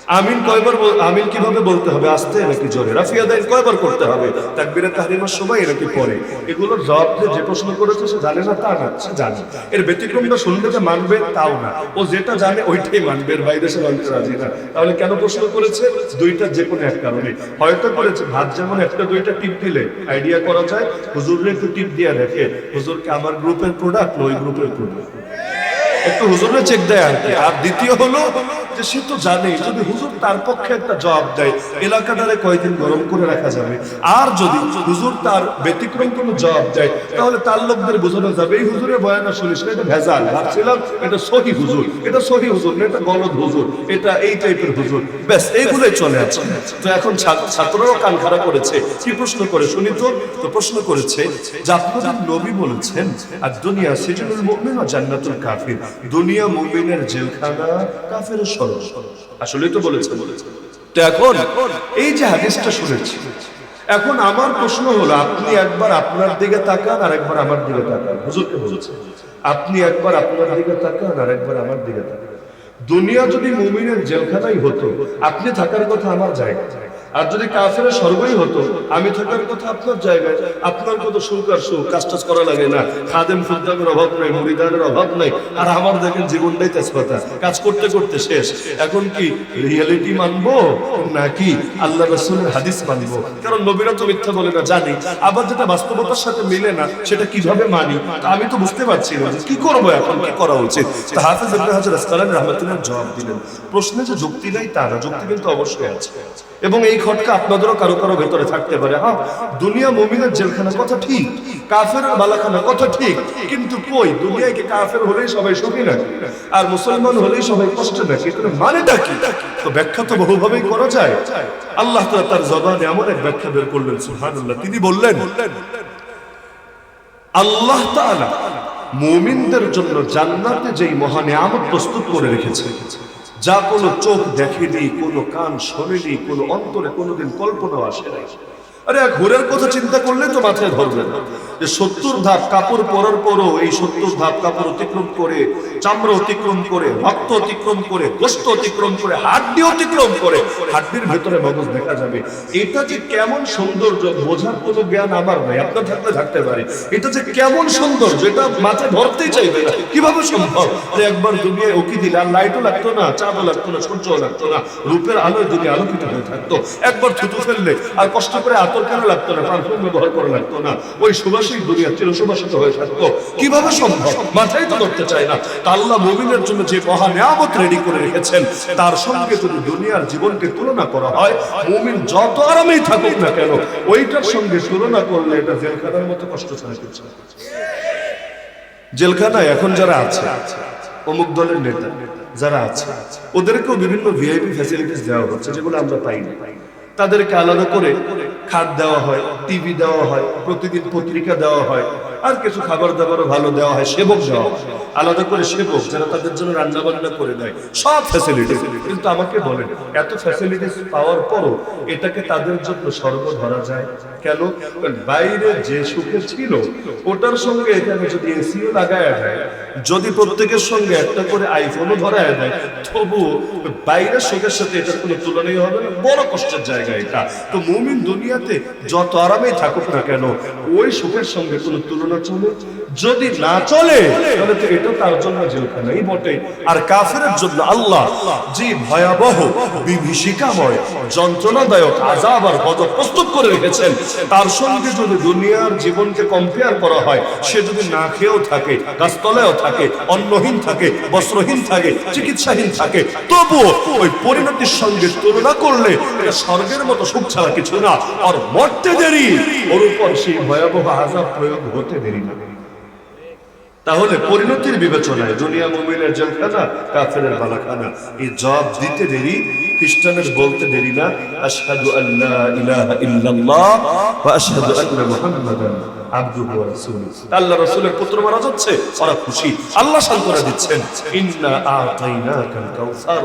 [SPEAKER 1] আমিন কয়বার আমিন কিভাবে বলতে হবে, আস্তে নাকি জোরে? রাফিয়া দাইন কয়বার করতে হবে, তাকবীরে তাহরিমার সময় নাকি পরে? এগুলোর জবাব যে প্রশ্ন করেছে সে জানে না তা না, সে জানে। এর ব্যতিক্রমটা শুনলে যে মানবে তাও না, ও যেটা জানে ওইটাই মানবে, এর বাইরে সে মানতে রাজি না। তাহলে কেন প্রশ্ন করেছে? দুইটা যে কোনো এক কারণে হয়তো করেছে। ভাত যেমন একটা দুইটা টিপ দিলে আইডিয়া করা যায়, হুজুরের একটু টিপ দিয়ে দেখে হুজুরকে আমার গ্রুপের প্রোডাক্ট না ওই গ্রুপের প্রোডাক্ট, একটু হুজুরে চেক দেয় আর কি। আর দ্বিতীয় হলো যে সে তো জানে যদি হুজুর তার পক্ষে একটা জবাব দেয় এলাকাটারে কয়দিন গরম করে রাখা যাবে। আর যদি হুজুর তার ব্যতিক্রম কোনো জবাব দেয় তাহলে তার লোকদের বোঝানো যাবে এই হুজুরের বয়ান শুনিস না, এটা ভেজাল। ভাবছিলাম এটা সহি হুজুর, এটা সহি হুজুর না, এটা গলদ হুজুর, এটা এই টাইপের হুজুর, ব্যাস এইগুলোই চলে আছে। তো এখন ছাত্ররাও কান খাড়া করেছে। কি প্রশ্ন করে শুনি তো? তো প্রশ্ন করেছে যে আপনাদের নবী বলেছেন আর দুনিয়া সিজনুল মুমিন ওয়া জান্নাতুল কাফির, দুনিয়া মুমিনের জেলখানা, কাফেরের স্বর্গ। আসলেই তো বলেছেন। তো এখন এই যে হাদিসটা শুনেছি, এখন আমার প্রশ্ন হলো আপনি একবার আপনার দিকে তাকান আর একবার আমার দিকে তাকান। হুজুরকে বলেছে আপনি একবার আপনার দিকে তাকান আর একবার আমার দিকে তাকান। দুনিয়া যদি মুমিনের জেলখানাই হতো আপনি থাকার কথা আমার জায়গায়, আর যদি কাফেরের স্বর্গই হতো আমি থাকার কথা আপনার জায়গায়। আপনার কত সুখ আর সুখ, কাজ টাজ করা লাগে না, খাদেম খুদ্দামের অভাব নাই, মুরিদানের অভাব নাই। আর আমার দেখেন জীবনটাই তেজপাতা, কাজ করতে করতে শেষ। এখন কি রিয়েলিটি মানবো নাকি আল্লাহ রাসূলের হাদিস মানবো? কারণ নবীরা তো মিথ্যা বলে না জানি, আবার যেটা বাস্তবতার সাথে মিলে না সেটা কিভাবে মানি আমি তো বুঝতে পারছি না যে কি করবো, এখন কি করা উচিত। তো হাফেজ ইবনে হাজার আসকালানী রাহমাতুল্লাহ জবাব দিলেন, প্রশ্নে যে যুক্তি নাই তা না, যুক্তি কিন্তু অবশ্যই আছে। এবং এই খটকা আপনাদেরও কারো কারো ভেতরে থাকতে পারে। হ্যাঁ, দুনিয়া মুমিনের জেলখানা কথা ঠিক, কাফেরের বালাখানা কথা ঠিক, কিন্তু কই দুনিয়ায় কি কাফের হলেই সবাই সুখী নাকি আর মুসলমান হলেই সবাই কষ্টে নাকি? মানেটা কি? তো ব্যাখ্যা তো বহুভাবেই করা যায়। আল্লাহ তাআলা তার জবানে এমন এক ব্যাখ্যা বের করলেন, সুবহানাল্লাহ। তিনি বললেন আল্লাহ তাআলা মুমিনদের জন্য জান্নাতে যেই মহা নিয়ামত প্রস্তুত করে রেখেছে, যা কোনো চোখ দেখেনি, কোনো কান শোনেনি, কোনো অন্তরে কোনোদিন কল্পনা আসে নাই। আরে এক হুরের কথা চিন্তা করলে তো মাথায় ধরবে না যে 70 ধাপ কাপড় পরার পরও এই 70 ধাপ কাপড় অতিক্রম করে, চামড়া অতিক্রম করে, রক্ত অতিক্রম করে, গোশত অতিক্রম করে, হাড্ডি অতিক্রম করে, হাড্ডির ভেতরে মগজ দেখা যাবে। এটা যে কেমন সৌন্দর্য বোঝার কোনো জ্ঞান আমার নাই, আপনার থাকলে থাকতে পারে। এটা যে কেমন সৌন্দর্য এটা মাথায় ধরতেই চাইবে না। কিভাবে সম্ভব যে একবার দুনিয়ায় উকি দিলে আর লাইটও লাগতো না, চাঁদও লাগতো না, সূর্যও লাগতো না, রূপের আলোয় দুনিয়া আলোকিত হয়ে থাকতো। একবার থুতু ফেললে আর কষ্ট করে আতর কেন লাগতো না, পারফিউম ব্যবহার করা লাগতো না, ওই সুবাসী দুনিয়া চির সুবাসিত হয়ে থাকতো। কিভাবে সম্ভব? মাথায় তো ধরতে চায় না। তা আল্লাহ মুমিনের জন্য যে মহা নিয়ামত রেডি করে রেখেছেন তার সঙ্গে যদি দুনিয়ার জীবনকে তুলনা করা হয়, মুমিন যত আরামেই থাকুক না কেন ওইটার সঙ্গে তুলনা করলে এটা জেলখানার মতো কষ্ট ছাড়া কিছু না। জেলখানায় এখন যারা আছে, অমুক দলের নেতা যারা আছে, ওদেরকেও বিভিন্ন ভিআইপি ফ্যাসিলিটিস দেওয়া হচ্ছে যেগুলো আমরা পাই না। তাদেরকে আলাদা করে খাট দেওয়া হয়, টিভি দেওয়া হয়, প্রতিদিন পত্রিকা দেওয়া হয়, আর কিছু খাবার দাবারও ভালো দেওয়া হয়, সেবক দেওয়া হয়, আলাদা করে সেবক যারা তাদের জন্য রান্না বান্না করে দেয়, সব ফ্যাসিলিটিস। কিন্তু আমাকে বলেন এত ফ্যাসিলিটিস পাওয়ার পরও এটাকে তাদের জন্য স্বর্গ ধরা যায় কেন? বাইরে যে সুখে ছিল ওটার সঙ্গে এখানে যদি এসিও লাগায় দেয়, যদি প্রত্যেকের সঙ্গে একটা করে আইফোনও ধরায় দেয়, তবু বাইরের সুখের সাথে এটার কোনো তুলনাই হবে না। বড় কষ্টের জায়গা এটা। তো মুমিন দুনিয়াতে যত আরামেই থাকুক না কেন ওই সুখের সঙ্গে কোনো তুলনা চলে? যদি না চলে তাহলে তো এটা তার জন্য জেলখানাই বটে। আর কাফেরের জন্য আল্লাহ যে ভয়াবহ বিভীষিকাময় যন্ত্রণাদায়ক আযাব আর গজব প্রস্তুত করে রেখেছেন, তার সঙ্গে যদি দুনিয়ার জীবনকে কম্পেয়ার করা হয়, সে যদি না খেয়েও থাকে, গাছতলায়ও থাকে, অন্নহীন থাকে, বস্ত্রহীন থাকে, চিকিৎসাহীন থাকে, তবুও ওই পরিণতির সঙ্গে তুলনা করলে এটা স্বর্গের মতো সুখ ছাড়া কিছু না। আর মরতে দেরি, ওর উপর সেই ভয়াবহ আযাব প্রয়োগ হতে দেরি না। তাহলে পরিণতির বিবেচনায় দুনিয়া মুমিনের জেলখানা, কাফেরের বালাখানা, এই জবাব দিতে দেরি, খ্রিস্টানের বলতে দেরি না, আশহাদু আল্লা ইলাহা ইল্লাল্লাহ ওয়া আশহাদু আন্না মুহাম্মাদান আবদুহু ওয়া রাসূলুহু। আল্লাহ রাসূলের পুত্র মারা যাচ্ছে, ওরা খুশি। আল্লাহ সান্ত্বনা দিচ্ছেন, ইন্না আতাইনাকাল কাউসার।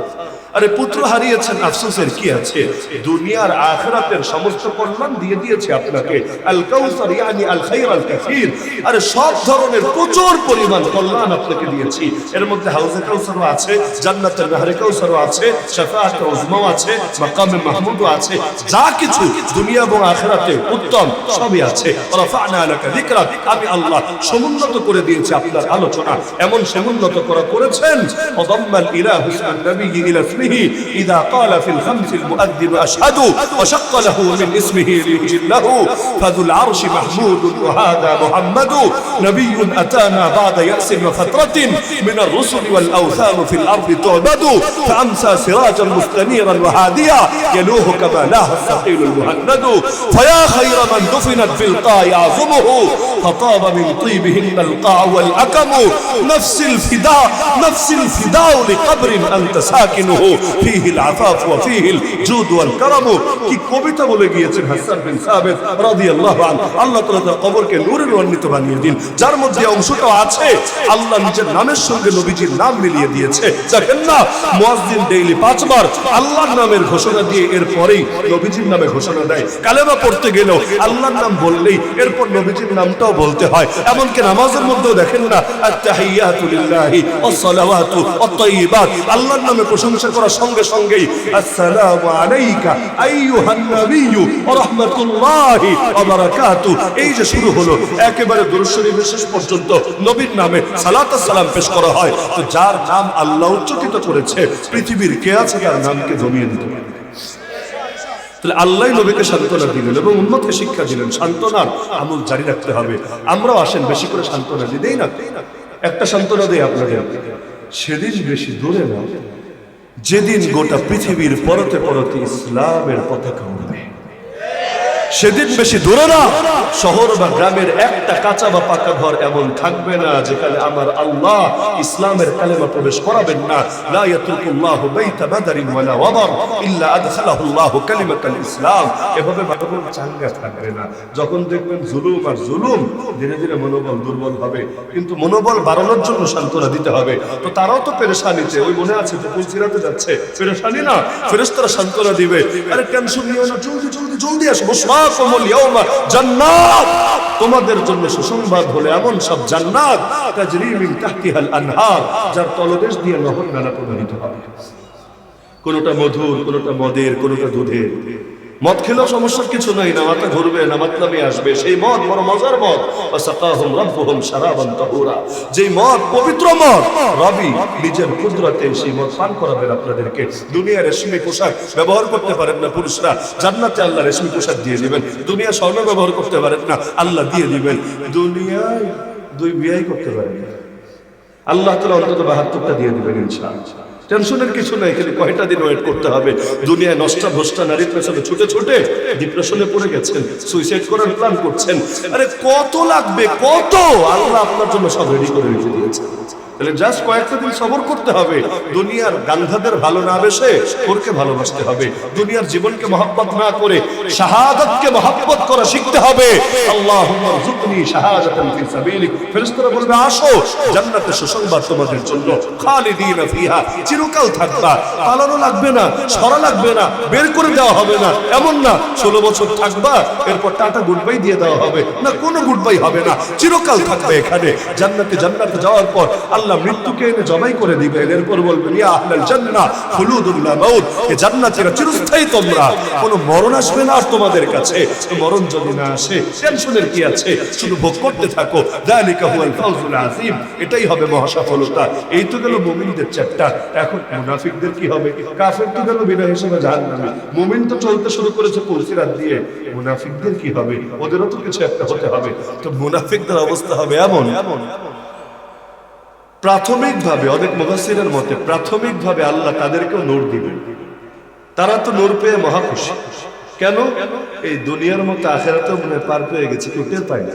[SPEAKER 1] আরে পুত্র হারিয়েছেন, আফসোসের কি আছে? দুনিয়ার আখিরাতের সমস্ত কল্যাণ দিয়ে দিয়েছে আপনাকে। আল কাউসার ইয়ানি আল খায়র আল কাসীর। আরে সব ধরনের প্রচুর পরিমাণ কল্যাণ আপনাকে দিয়েছি। এর মধ্যে হাউজে কাউসারও আছে, জান্নাতের নাহরে কাউসারও আছে, শাফাআতে উযমাও আছে, মাকামে মাহমুদও আছে। যা কিছু দুনিয়া এবং আখিরাতে উত্তম সবই আছে। রাফা'না লাকা যিকরাক। আমি আল্লাহ সমুন্নত করে দিয়েছি আপনার আলোচনা। এমন সমুন্নত করেছেন, ওয়াদাম্মাল ইলাহু ইসমান নবিয়্যি ইলা ইসমিহি ইযা ক্বালা ফিল খামসিল মুআদ্দিন আশহাদু ওয়া শাক্কা লাহু মিন ইসমিহি লিয়ুজিল্লাহু ফাযুল আরশি মাহমুদুন ওয়া হাদা মুহাম্মাদু নবিয়্যুন আতানা বা'দা ইয়াসিন ওয়া ফাতরাতিন মিনার রুসুলি ওয়াল আওসান ফিল আরদি তু'বাদু ফাআমসা সিরাজান মুস্তানিরান ওয়া হাদিয়া ইয়ালুহু কামা লাহা الثقيل المهند فيا خير من دفنت في القاع يعظمه فطاب من طيبهن القاع والأكم نفس الفداء لقبر أنت ساكنه فيه العفاف وفيه الجود والكرم কি কবিতা বলে গিয়েছেন হাসান বিন সাবিত রাদিয়াল্লাহু আনহু। আল্লাহ তাআলা তার কবরকে নূরের অন্বিত বানিয়ে দিন, যার মধ্যে অংশটা আছে আল্লাহ নিজের নামের সঙ্গে নবীজির নাম মিলিয়ে দিয়েছে। দেখেন না, মুয়াজ্জিন ডেইলি 5 বার আল্লাহর নামের ঘোষণা দিয়ে এরপরেই নবীজির নামে ঘোষণা দেয়। কালেমা পড়তে গেলেও আল্লাহর নাম বললেই এরপর নবীজির নামটাও বলতে হয়। এমনকি নামাজের মধ্যেও দেখেন না, আত-তাহিয়াতু লিল্লাহি ওয়াস-সালাওয়াতু ওয়াত-তাইয়্যিবাত, আল্লাহর নামে প্রশংসা করার সঙ্গে সঙ্গেই আসসালামু আলাইকা আইয়ুহান নাবিয়্যু ওয়া রাহমাতুল্লাহি ওয়া বারাকাতু, এই যে শুরু হলো একেবারে দুরূদ শরীফের শেষ পর্যন্ত নবীর নামে সালাত ও সালাম পেশ করা হয়। তো যার নাম আল্লাহ উচ্চারিত করেছে, পৃথিবীর কে আছে তার নামকে জমিয়ে দিতে পারে? তাহলে আল্লাহ নবীকে সান্ত্বনা দিলেন এবং উম্মতকে শিক্ষা দিলেন, সান্ত্বনার আমল জারি রাখতে হবে। আমরাও আসেন বেশি করে সান্ত্বনা দিই না? একটা সান্ত্বনা দেই আপনাদের, সেদিন বেশি দূরে না যেদিন গোটা পৃথিবীর পরতে পরতে ইসলামের পতাকা উড়বে। সেদিন বেশি দূরে না, শহর বা গ্রামের একটা কাঁচা বা পাকা ঘর এমন থাকবে না যেখানে আমার আল্লাহ ইসলামের কালেমা প্রবেশ করাবেন না। লা ইয়াতরুকুল্লাহু বাইতা বাদারিন ওয়ালা ওয়াবার ইল্লা আদখালাহুল্লাহু কালিমাতাল ইসলাম। এভাবে মনোবল চাঙ্গা থাকবে না। যখন দেখবেন জুলুম আর জুলুম, ধীরে ধীরে মনোবল দুর্বল হবে। কিন্তু মনোবল বাড়ানোর জন্য সান্ত্বনা দিতে হবে। তো তারাও তো পেরেশানিতে, ওই মনে আছে তো পুলসিরাতে যাচ্ছে, পেরেশানি না, ফেরেশতারা সান্ত্বনা দিবে, আরে টেনশন নিও না, জলদি জলদি জলদি আসো, বুশরাকুমুল ইয়াওমা জান্নাত, তোমাদের জন্য সুসংবাদ হলো এমন সব জান্নাত তাজরি মিন তাহতিহাল আনহার, যার তলদেশ দিয়ে নহর নালা প্রবাহিত হবে। কোনটা মধুর, কোনটা মদের, কোনটা দুধের। মদ খেলেও সমস্যার কিছু নাই, না মাথা ঘুরবে না মাতলামি আসবে, সেই মদ বড় মজার মদ। ওয়াসাকাহুম রাব্বুহুম শারাবান তাহুরা, যেই মদ পবিত্র মদ, রবি নিজের কুদরতে সেই মদ পান করাবেন আপনাদেরকে। দুনিয়ার রেশমি পোশাক ব্যবহার করতে পারেন না পুরুষরা, জান্নাতে আল্লাহ রেশমি পোশাক দিয়ে দিবেন। দুনিয়া স্বর্ণ ব্যবহার করতে পারেন না, আল্লাহ দিয়ে দিবেন। দুনিয়ায় 2 বিয়ে করতে পারেন না, আল্লাহ তাআলা অন্তত 72টা দিয়ে দিবেন ইনশাআল্লাহ। টেনশনের কিছু নাই, খালি কয়টা দিন ওয়েট করতে হবে। দুনিয়ায় নষ্টা ভ্রষ্টা নারীর পেছনে ছুটে ছুটে ডিপ্রেশনে পড়ে গেছেন, সুইসাইড করার প্ল্যান করছেন। আরে কত লাগবে, কত আল্লাহ আপনার জন্য সব রেডি করে রেখে দিয়েছে। তাহলে জাস্ট কয়েকটা দিন সবর করতে হবে। দুনিয়ার গান্ধাদের ভালো না বেশে ওরকে ভালোবাসতে হবে। দুনিয়ার জীবনকে মহব্বত না করে শাহাদাতকে মহব্বত করা শিখতে হবে। আল্লাহুম্মা রযুকনি শাহাদাতান ফি সাবিলিক। ফেরেশতারা বলবে, আসো, জান্নাতের সুসংবাদ তোমাদের জন্য, খালিদিনা ফিহা, চিরকাল থাকবা। পালানো লাগবে না, সরা লাগবে না, বের করে দেওয়া হবে না। এমন না 16 বছর থাকবা এরপর টাটা গুড বাই দিয়ে দেওয়া হবে না, কোনো গুড বাই হবে না, চিরকাল থাকবে এখানে। জান্নাতে যাওয়ার পর আল্লাহ মৃত্যুকে এনে জবাই করে দিবেন। এরপর বলবেন, ইয়া আহলাল জান্নাহ খুলুদুন লা মাউত, এ জান্নাতীরা চিরস্থায়ী তোমরা, কোনো মরণ আসবে না আর তোমাদের কাছে। তো মরণ যদি না আসে টেনশনের কি আছে, শুধু ভোগ করতে থাকো। যালিকা হুয়াল ফাউজুল আযীম, এটাই হবে মহাসফলতা। এই তো গেল মুমিনদের চ্যাপ্টার। এখন মুনাফিকদের কি হবে? কাফের তো গেল বিনা হিসেবে জাহান্নামে, মুমিন তো চলতে শুরু করেছে পুলসিরাত দিয়ে। মুনাফিকদের কি হবে? ওদেরও তো কিছু একটা হতে হবে। তো মুনাফিকদের অবস্থা হবে এমন, প্রাথমিকভাবে অনেক মুফাসসিরের মতে প্রাথমিকভাবে আল্লাহ তাদেরকেও নূর দিবেন। তারা তো নূর পেয়ে মহা খুশি। কেন? এই দুনিয়ার মতো আখিরাতেও মনে পার পেয়ে গেছে, কেউ টের পায় না।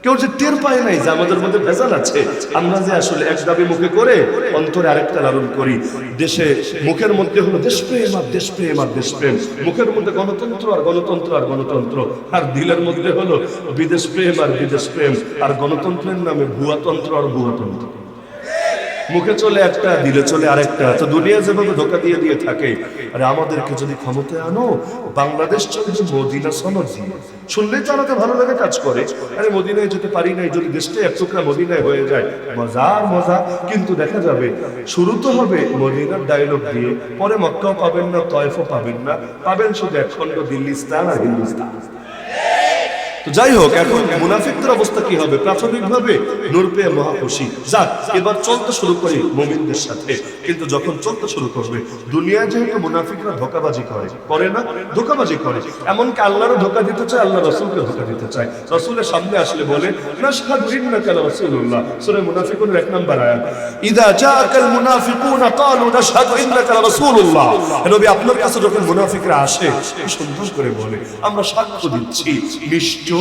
[SPEAKER 1] কেউ যে টের পায় নাই যে আমাদের মধ্যে ভেজাল আছে। আমরা যে আসলে এক দাবি মুখে করে অন্তরে আরেকটা লালন করি। দেশে মুখের মধ্যে হলো দেশপ্রেম আর দেশপ্রেম আর দেশপ্রেম, মুখের মধ্যে গণতন্ত্র আর গণতন্ত্র আর গণতন্ত্র, আর দিলের মধ্যে হলো বিদেশ প্রেম আর বিদেশ প্রেম, আর গণতন্ত্রের নামে ভুয়াতন্ত্র আর ভুয়াতন্ত্র। মুখে চলে একটা, দিলে চলে আরেকটা। তো দুনিয়া যেভাবে ধোকা দিয়ে দিয়ে থাকে, আরে আমাদেরকে যদি ক্ষমতায় আনো, বাংলাদেশ চলবে মদিনা সনদ দিয়ে। শুনলেই তো আমাকে ভালো লাগে, কাজ করে। আরে মদিনায় যেতে পারি নাই, যদি দেশটা এক টুকরা মদিনায় হয়ে যায়, মজার মজা। কিন্তু দেখা যাবে শুরু তো হবে মদিনার ডায়লগ দিয়ে, পরে মক্কাও পাবেন না, তয়েফও পাবেন না, পাবেন শুধু একখণ্ড দিল্লিস্তান আর হিন্দুস্তান। তো যাই হোক, এখন মুনাফিকদের অবস্থা কি হবে? প্রাথমিকভাবে নূর পেয়ে মহাখুশি, যাক এবার চলতে শুরু করি মুমিনদের সাথে। কিন্তু যখন চলতে শুরু করবে, দুনিয়ায় যেহেতু মুনাফিকরা ধোঁকাবাজি করে না, ধোঁকাবাজি করে, এমনকি আল্লাহরও ধোঁকা দিতে চায়, আল্লাহ রাসূলকে ধোঁকা দিতে চায়। রাসূলের সামনে আসলে বলে নাশহাদু ইন্নাকা রাসূলুল্লাহ, সূরা মুনাফিকুনের 1 নম্বর আয়াত, ইযা জাআকাল মুনাফিকুনা ক্বালু নাশহাদু ইন্নাকা রাসূলুল্লাহ। নবী আপনার কাছে যখন মুনাফিকরা আসে, সুন্দর করে বলে আমরা সাক্ষ্য দিচ্ছি নিশ্চয়ই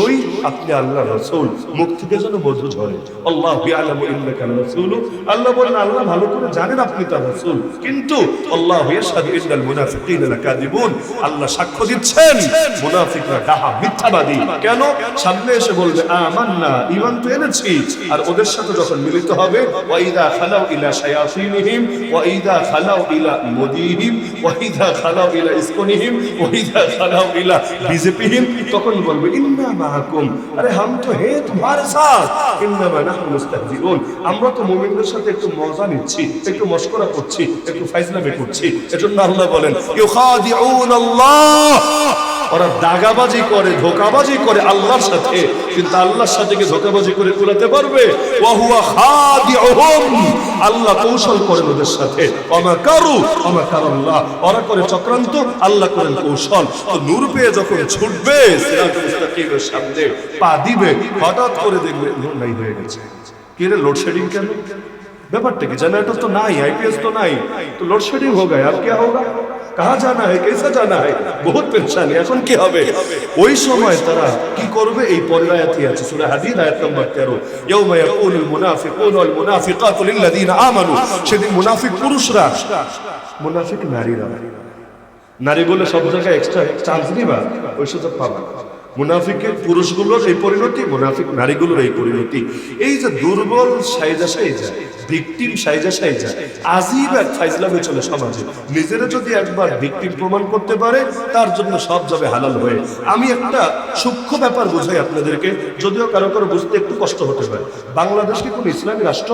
[SPEAKER 1] আপনি আল্লাহর রাসূল। মুখ থেকে যেন মধু ঝরে, আল্লাহু ইয়ালামু ইন্নাকা রাসূলু। আল্লাহ বলেন আল্লাহ ভালো করে জানেন আপনি তার রাসূল, কিন্তু আল্লাহু ইয়াশহাদু ইন্নাল মুনাফিকিনা লাকাযিবুন, আল্লাহ সাক্ষ্য দিচ্ছেন মুনাফিকরা ডাহা মিথ্যাবাদী। কেন? সামনে এসে বলবে আমান্না, ঈমান তো এনেছি, আর ওদের সাথে যখন মিলিত হবে, ওয়া ইযা খালাউ ইলা শায়াতিনহিম ওয়া ইযা খালাউ ইলা মুদিহিম ওয়া ইযা খালাউ ইলা ইসকুনিহিম ওয়া ইযা খালাউ ইলা বিজেপিহিম, তখন বলবে ইন্না মাআকুম, আরে হাম তো হে তোমারে সাথ, ইন্নামা নাহনু মুস্তাহজিউন, আমরা তো মুমিনদের সাথে একটু মজা নিচ্ছি, একটু মশকরা করছি, একটু ফাইজলামি করছি। এজন্য আল্লাহ বলেন ইউখাদিউন আল্লাহ, ওরা দাগাবাজি করে, ধোঁকাবাজি করে আল্লাহর সাথে, কিন্তু আল্লাহর সাথে কি ধোঁকাবাজি করে কুলাতে পারবে? ওয়া হুয়া খাদিউহুম, আল্লাহ কৌশল করেন ওদের সাথে। ওয়ামাকারু ওয়ামাকারাল্লাহ, ওরা করে চক্রান্ত, আল্লাহ করেন কৌশল। তো নূর পেয়ে যখন ছুটবে সিরাতুল মুস্তাকিমের সামনে পা দিবে, হঠাৎ করে দেখবে নূর নাই হয়ে গেছে। কি রে, লোডশেডিং কেন? ব্যাপারটা কি? জেনারেটর তো নাই, আইপিএস তো নাই, তো লোডশেডিং हो गया, अब क्या होगा? कहाँ जाना है, कैसे जाना है, बहुत परेशानी। এখন কি হবে? ওই সময় তারা কি করবে? এই পরের আয়াতই আছে সূরা হাদীদ আয়াত নম্বর 13, ইয়াউমা ইয়াকুলুল মুনাফিকুনা ওয়াল মুনাফিকাতু লিল্লাযীনা আমানু, সেদিন মুনাফিক পুরুষরা, মুনাফিক নারীরা, নারী বলে সব জায়গায় এক্সট্রা চান্স দিবা, ওই সুযোগ পাবা। মুনাফিকের পুরুষগুলোর এই পরিণতি, মুনাফিক নারীগুলোর এই পরিণতি। এই যে দুর্বল সাইজা সাইজা, ভিকটিম সাইজা সাইজা, আজীব এক ফাইজলামি চলে সমাজে। নিজেরা যদি একবার ভিকটিম প্রমাণ করতে পারে, তার জন্য সব যাবে হালাল হয়ে। আমি একটা সূক্ষ্ম ব্যাপার বোঝাই আপনাদেরকে, যদিও কারো কারো বুঝতে একটু কষ্ট হতে পারে। বাংলাদেশ কি কোনো ইসলামী রাষ্ট্র?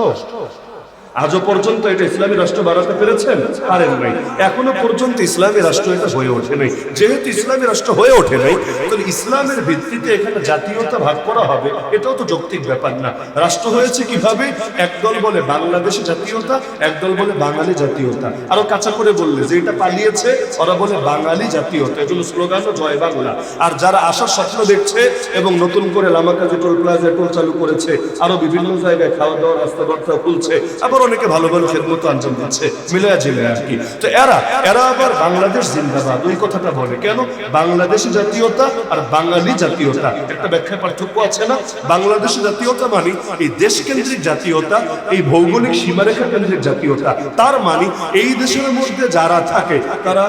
[SPEAKER 1] আজও পর্যন্ত এটা ইসলামী রাষ্ট্র বানাতে পেরেছেন? পারেন নাই। এখনো পর্যন্ত ইসলামী রাষ্ট্র এটা হয়ে ওঠে নাই। যেহেতু ইসলামী রাষ্ট্র হয়ে ওঠে নাই, তাহলে ইসলামের ভিত্তিতে এখানে জাতীয়তা ভাগ করা হবে, এটাও তো যৌক্তিক ব্যাপার না। রাষ্ট্র হয়েছে কিভাবে? একদল বলে বাংলাদেশি জাতীয়তা, একদল বলে বাঙালি জাতীয়তা। আরো কাঁচা করে বললে যে এটা পালিয়েছে, ওরা বলে বাঙালি জাতীয়তা। এজন্য স্লোগানও জয় বাংলা। আর যারা আসার স্বপ্ন দেখছে এবং নতুন করে লামাকাজি টোল প্লাজা টোল চালু করেছে, আরো বিভিন্ন জায়গায় খাওয়া দাওয়া রাস্তাঘাট খুলছে, আবার অনেকে ভালো ভালো খেদমত আঞ্জাম দিচ্ছে, মিলে জিলে আর কি। তো এরা আবার বাংলাদেশ জিন্দাবাদ ওই কথাটা বলে কেন? বাংলাদেশি জাতীয়তা আর বাঙালি জাতীয়তা একটা ব্যাখ্যা পার্থক্য আছে না? বাংলাদেশি জাতীয়তা মানে এই দেশ কেন্দ্রিক জাতীয়তা, এই ভৌগোলিক সীমারেখা কেন্দ্রিক জাতীয়তা। তার মানে এই দেশের মধ্যে যারা থাকে, তারা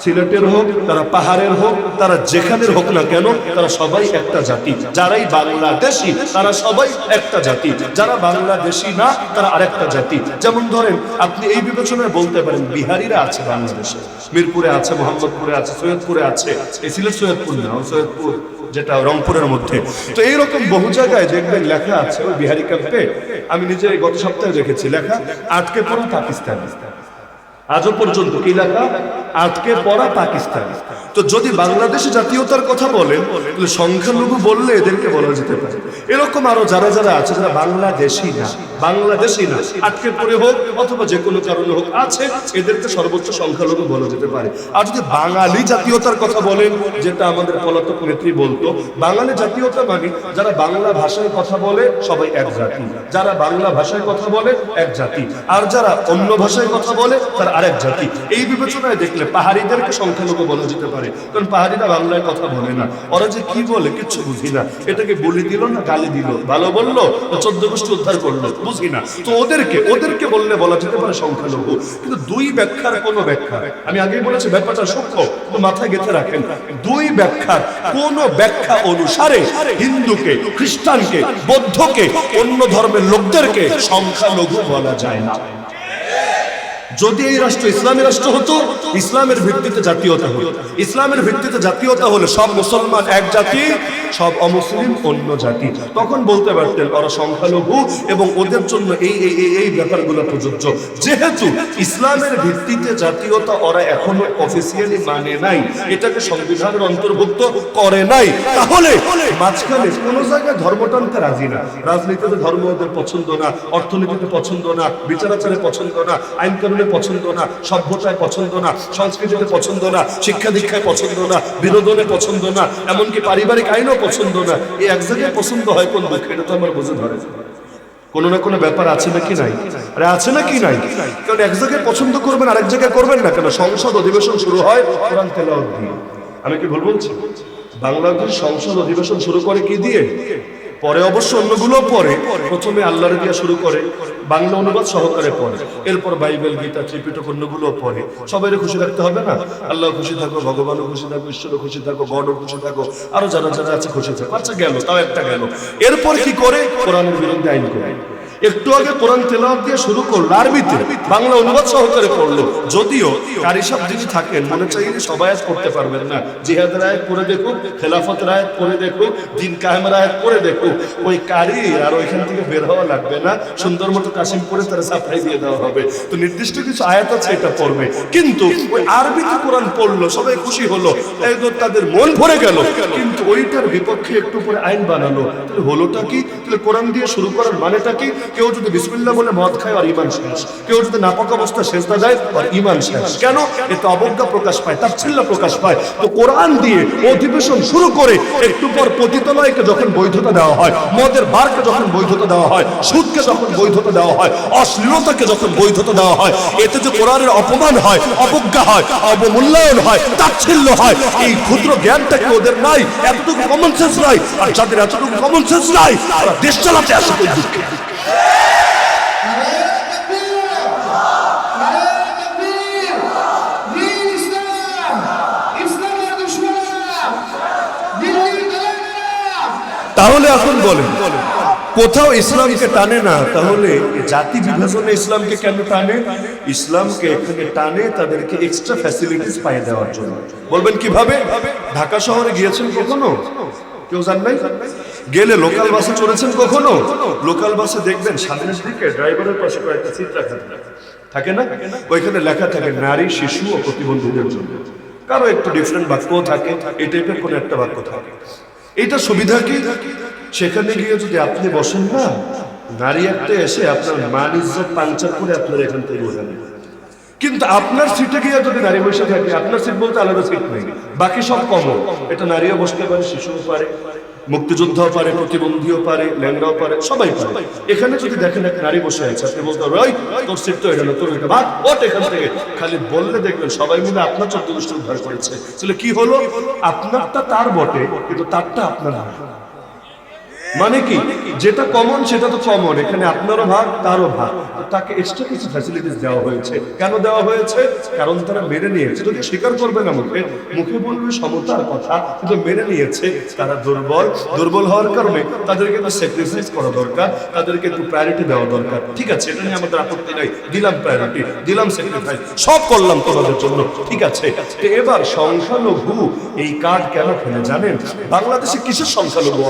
[SPEAKER 1] সিলেটের হোক, তারা পাহাড়ের হোক, তারা যেখানের হোক না কেন, তারা সবাই একটা জাতি। যারাই বাংলাদেশি তারা সবাই একটা জাতি, যারা বাংলাদেশি না তারা আরেকটা জাতি। যেমন ধরেন আপনি এই বিবেচনায় বলতে পারেন বিহারিরা আছে বাংলাদেশে, মিরপুরে আছে, মোহাম্মদপুরে আছে, সৈয়দপুরে আছে। এই সিলেট সৈয়দপুর না, সৈয়দপুর যেটা রংপুরের মধ্যে। তো এইরকম বহু জায়গায় দেখবেন লেখা আছে ওই বিহারি ক্যাম্পে। আমি নিজে গত সপ্তাহে দেখেছি লেখা আটকে পড়া পাকিস্তান। আজও পর্যন্ত কি লেখা? আটকে পড়া পাকিস্তান। তো যদি বাংলাদেশি জাতীয়তার কথা বলেন, তাহলে সংখ্যালঘু বললে এদেরকে বলা যেতে পারে। এরকম আরো যারা যারা আছে, যারা বাংলাদেশি না, বাংলাদেশই না, আটকে পড়ে হোক অথবা যে কোনো কারণে হোক আছে, এদেরকে সর্বোচ্চ সংখ্যালঘু বলা যেতে পারে। আর যদি বাঙালি জাতীয়তার কথা বলেন, যেটা আমাদের পলাতক নেত্রী বলতো, বাঙালি জাতীয়তা মানে যারা বাংলা ভাষায় কথা বলে সবাই এক জাতি, যারা বাংলা ভাষায় কথা বলে এক জাতি, আর যারা অন্য ভাষায় কথা বলে তারা আরেক জাতি। এই বিবেচনায় দেখলে পাহাড়িদেরকে সংখ্যালঘু বলা যেতে পারে, কারণ পাহাড়িরা বাংলায় কথা বলে না, ওরা যে কি বলে কিচ্ছু বুঝি না, এটাকে বলি দিল না গালি দিল, ভালো বললো 14 গোষ্ঠী উদ্ধার করলো, বুঝি না, তো ওদেরকে বললে বলা যেতে পারে সংখ্যালঘু। কিন্তু দুই ব্যাখ্যার কোনো ব্যাখ্যা, আমি আগেই বলেছি ব্যাপারটা সূক্ষ্ম, তো মাথায় গেঁথে রাখেন, দুই ব্যাখ্যার কোন ব্যাখ্যা অনুসারে হিন্দুকে, খ্রিস্টানকে, বৌদ্ধকে, অন্য ধর্মের লোকদেরকে সংখ্যালঘু বলা যায় না। যদি এই রাষ্ট্র ইসলামী রাষ্ট্র হতো, ইসলামের ভিত্তিতে জাতীয়তা হতো, ইসলামের ভিত্তিতে জাতীয়তা হলে সব মুসলমান এক জাতি, সব অমুসলিম অন্য জাতি, তখন বলতে পারতেন ওরা সংখ্যালঘু এবং ওদের জন্য এই ব্যাপারগুলো প্রযোজ্য। যেহেতু ইসলামের ভিত্তিতে জাতীয়তা ওরা এখনো অফিসিয়ালি মানে নাই, এটাকে সংবিধানের অন্তর্ভুক্ত করে নাই, তাহলে মাঝখানে কোন জায়গায় ধর্ম টানতে রাজি না। রাজনীতিতে ধর্ম ওদের পছন্দ না, অর্থনীতিতে পছন্দ না, বিচারাচারে পছন্দ না, আইন কানুনে পছন্দ না, সভ্যতায় পছন্দ না, সংস্কৃতিতে পছন্দ না, শিক্ষা দীক্ষায় পছন্দ না, বিনোদনে পছন্দ না, এমনকি পারিবারিক আইনও পছন্দ না। এই এক জায়গায় পছন্দ হয় কোন দুঃখ, এটা তো আমার বুঝে ধরে। কোনো না কোনো ব্যাপার আছে নাকি নাই? আরে আছে নাকি নাই? কারণ এক জায়গায় পছন্দ করবেন আরেক জায়গায় করবেন না কেন? সংসদ অধিবেশন শুরু হয় কোরআন তেলাওয়াত দিয়ে। আমি কি ভুল বলছি? বাংলাদেশ সংসদ অধিবেশন শুরু করে কি দিয়ে? পরে অবশ্য অন্যগুলো পরে, প্রথমে আল্লাহর দিয়া শুরু করে, বাংলা অনুবাদ সহকারে পড়ে, এরপর বাইবেল, গীতা, ত্রিপিটক অন্যগুলো পড়ে। সবাই খুশি রাখতে হবে না? আল্লাহ খুশি থাকো, ভগবানও খুশি থাকো, ঈশ্বরও খুশি থাকো, গণও খুশি থাকো, আরো যারা যারা আছে খুশি থাকো। আচ্ছা গেল, তাও একটা গেল। এরপর কি করে? কোরআনের বিরুদ্ধে আইন করে। একটু আগে কোরআন তেলাওয়াত দিয়ে শুরু করলো আরবিতে, বাংলা অনুবাদ সহকারে পড়লো। যদিও কারি সাহেব যিনি থাকেন মনে চাইলে সবাই আজ পড়তে পারবেন না। জিহাদের আয়াত পড়ে দেখুক, খেলাফতের আয়াত পড়ে দেখুক, দিন কায়েমের আয়াত পড়ে দেখুক, ওই কারি আর ওইখান থেকে বের হওয়া লাগবে না, সুন্দর মতো কাশিম পড়ে তারা সাপ্লাই দিয়ে দেওয়া হবে। তো নির্দিষ্ট কিছু আয়াত আছে, এটা পড়বে। কিন্তু ওই আরবিতে কোরআন পড়লো, সবাই খুশি হলো, একদম তাদের মন ভরে গেল। কিন্তু ওইটার বিপক্ষে একটু পরে আইন বানালো। তাহলে হলোটা কি? তাহলে কোরআন দিয়ে শুরু করার মানেটা কি? কেউ যদি বিসমিল্লাহ বলে মদ খায় আর ঈমান শেষ, কেউ যদি নাপাক অবস্থা সেজদা দেয় আর ঈমান শেষ। কেন? এতে অবজ্ঞা প্রকাশ পায়, তাচ্ছিল্য প্রকাশ পায়। তো কোরআন দিয়ে অধিবেশন শুরু করে একটু পর পতিতালয়কে যখন বৈধতা দেওয়া হয়, মদের বারকে যখন বৈধতা দেওয়া হয়, সুদকে যখন বৈধতা দেওয়া হয়, অশ্লীলতাকে যখন বৈধতা দেওয়া হয়, এতে যে কোরআনের অপমান হয়, অবজ্ঞা হয়, অবমূল্যায়ন হয়, তাচ্ছিল্য হয়, এই ক্ষুদ্র জ্ঞানটা কি ওদের নাই? এতটুকু কমন সেন্স নাই। আর যাদের এতটুকু কমন সেন্স নাই, তারা দেশ চালাতে আসে কোন দুঃখে। তাহলে এখন বলেন, কোথাও ইসলামকে টানে না, তাহলে জাতি বিভাজনে ইসলামকে কেন টানে? ইসলামকে এখানে টানে তাদেরকে এক্সট্রা ফ্যাসিলিটিস পাইয়ে দেওয়ার জন্য। বলবেন কিভাবে? ঢাকা শহরে গিয়েছেন কখনো? কেউ জান নাই? গেলে লোকাল বাসে চড়েছেন কখনো? লোকাল বাসে দেখবেন সামনের দিকে ড্রাইভারের পাশে কয়েকটা সিট রাখা থাকে না? ওইখানে লেখা থাকে নারী, শিশু ও প্রতিবন্ধীদের জন্য। কারো একটু ডিফারেন্ট বাক্য থাকে, এই টাইপের কোনো একটা বাক্য থাকে। এইটা সুবিধা কি? সেখানে গিয়ে যদি আপনি বসেন না, নারী একটা এসে আপনার মান ইজ্জত পাঞ্চার করে আপনার এখান থেকে উঠে নেবে। কিন্তু আপনার সিটে গিয়ে যদি নারী বসে থাকে, আপনার সিট বলতে আলাদা সিট নেই, বাকি সব কমন। এটা নারীও বসতে পারে, শিশুও পারে, মুক্তিযোদ্ধাও পারে, প্রতিবন্ধীও পারে, ল্যাংড়াও পারে, সবাই পারে। এখানে যদি দেখেন এক নারী বসে আছে, আপনি বলতে পারেন তোর সিট তো এটা না, তোর এটা ভাগ ওঠ এখান থেকে। খালি বললে দেখবেন সবাই মিলে আপনার 14 গোষ্ঠী উদ্ধার করেছে। তাহলে কি হলো? আপনারটা তার বটে, কিন্তু তারটা আপনার না। মানে কি? যেটা কমন সেটা তো কমন, এখানে আপনারও ভাগ তারও ভাগ, তাকে এক্সট্রা কিছু ফ্যাসিলিটিস দেওয়া হয়েছে। কেন দেওয়া হয়েছে? কারণ তারা মেনে নিয়েছে। যদি স্বীকার করবে না মুখে, মুখে বলবে সমতার কথা, কিন্তু মেনে নিয়েছে তারা দুর্বল। দুর্বল হওয়ার কারণে তাদেরকে একটু স্যাক্রিফাইস করা দরকার, তাদেরকে একটু প্রায়োরিটি দেওয়া দরকার। ঠিক আছে, এটা নিয়ে আমাদের আপত্তি নাই, দিলাম প্রায়োরিটি, দিলাম স্যাক্রিফাইস, সব করলাম তোমাদের জন্য, ঠিক আছে। এবার সংখ্যালঘু এই কার্ড কেন ফেলে জানেন? বাংলাদেশে কিসের সংখ্যালঘু?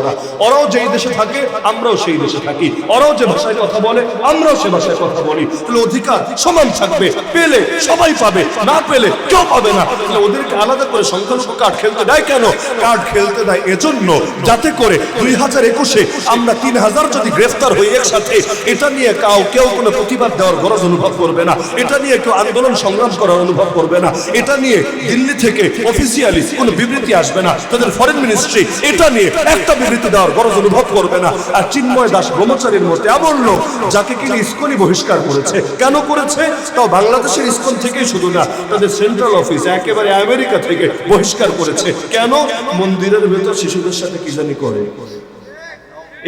[SPEAKER 1] ওরাও যেই দেশে থাকে, আমরাও সেই দেশে থাকি। ওরাও যে ভাষায় কথা বলে, আমরাও সে ভাষায় কথা বলি। তাহলে অধিকার সমান থাকবে, পেলে সবাই পাবে, না পেলে কেউ পাবে না। তাহলে ওদেরকে আলাদা করে সংখ্যালঘু কার্ড খেলতে দেয় কেন? কার্ড খেলতে দেয় এজন্য যাতে করে 2021-এ আমরা 3000 যদি গ্রেফতার হই একসাথে, এটা নিয়ে কেউ কোনো প্রতিবাদ দেওয়ার গরজ অনুভব করবে না, এটা নিয়ে কেউ আন্দোলন সংগ্রাম করার অনুভব করবে না, এটা নিয়ে দিল্লি থেকে অফিসিয়ালি কোনো বিবৃতি আসবে না, তাদের ফরেন মিনিস্ট্রি এটা নিয়ে একটা বিবৃতি দেওয়ার গরজ অনুভব করবে না। আর চিন্ময় দাস ব্রহ্মচারীর মধ্যে এমন লোক যাকে কিনা ইসকনই বহিষ্কার করেছে। কেন করেছে? তাও বাংলাদেশের ইসকন থেকেই শুধু না, তাদের সেন্ট্রাল অফিস একেবারে আমেরিকা থেকে বহিষ্কার করেছে। কেন? মন্দিরের ভেতর শিশুদের সাথে কি জানি করে,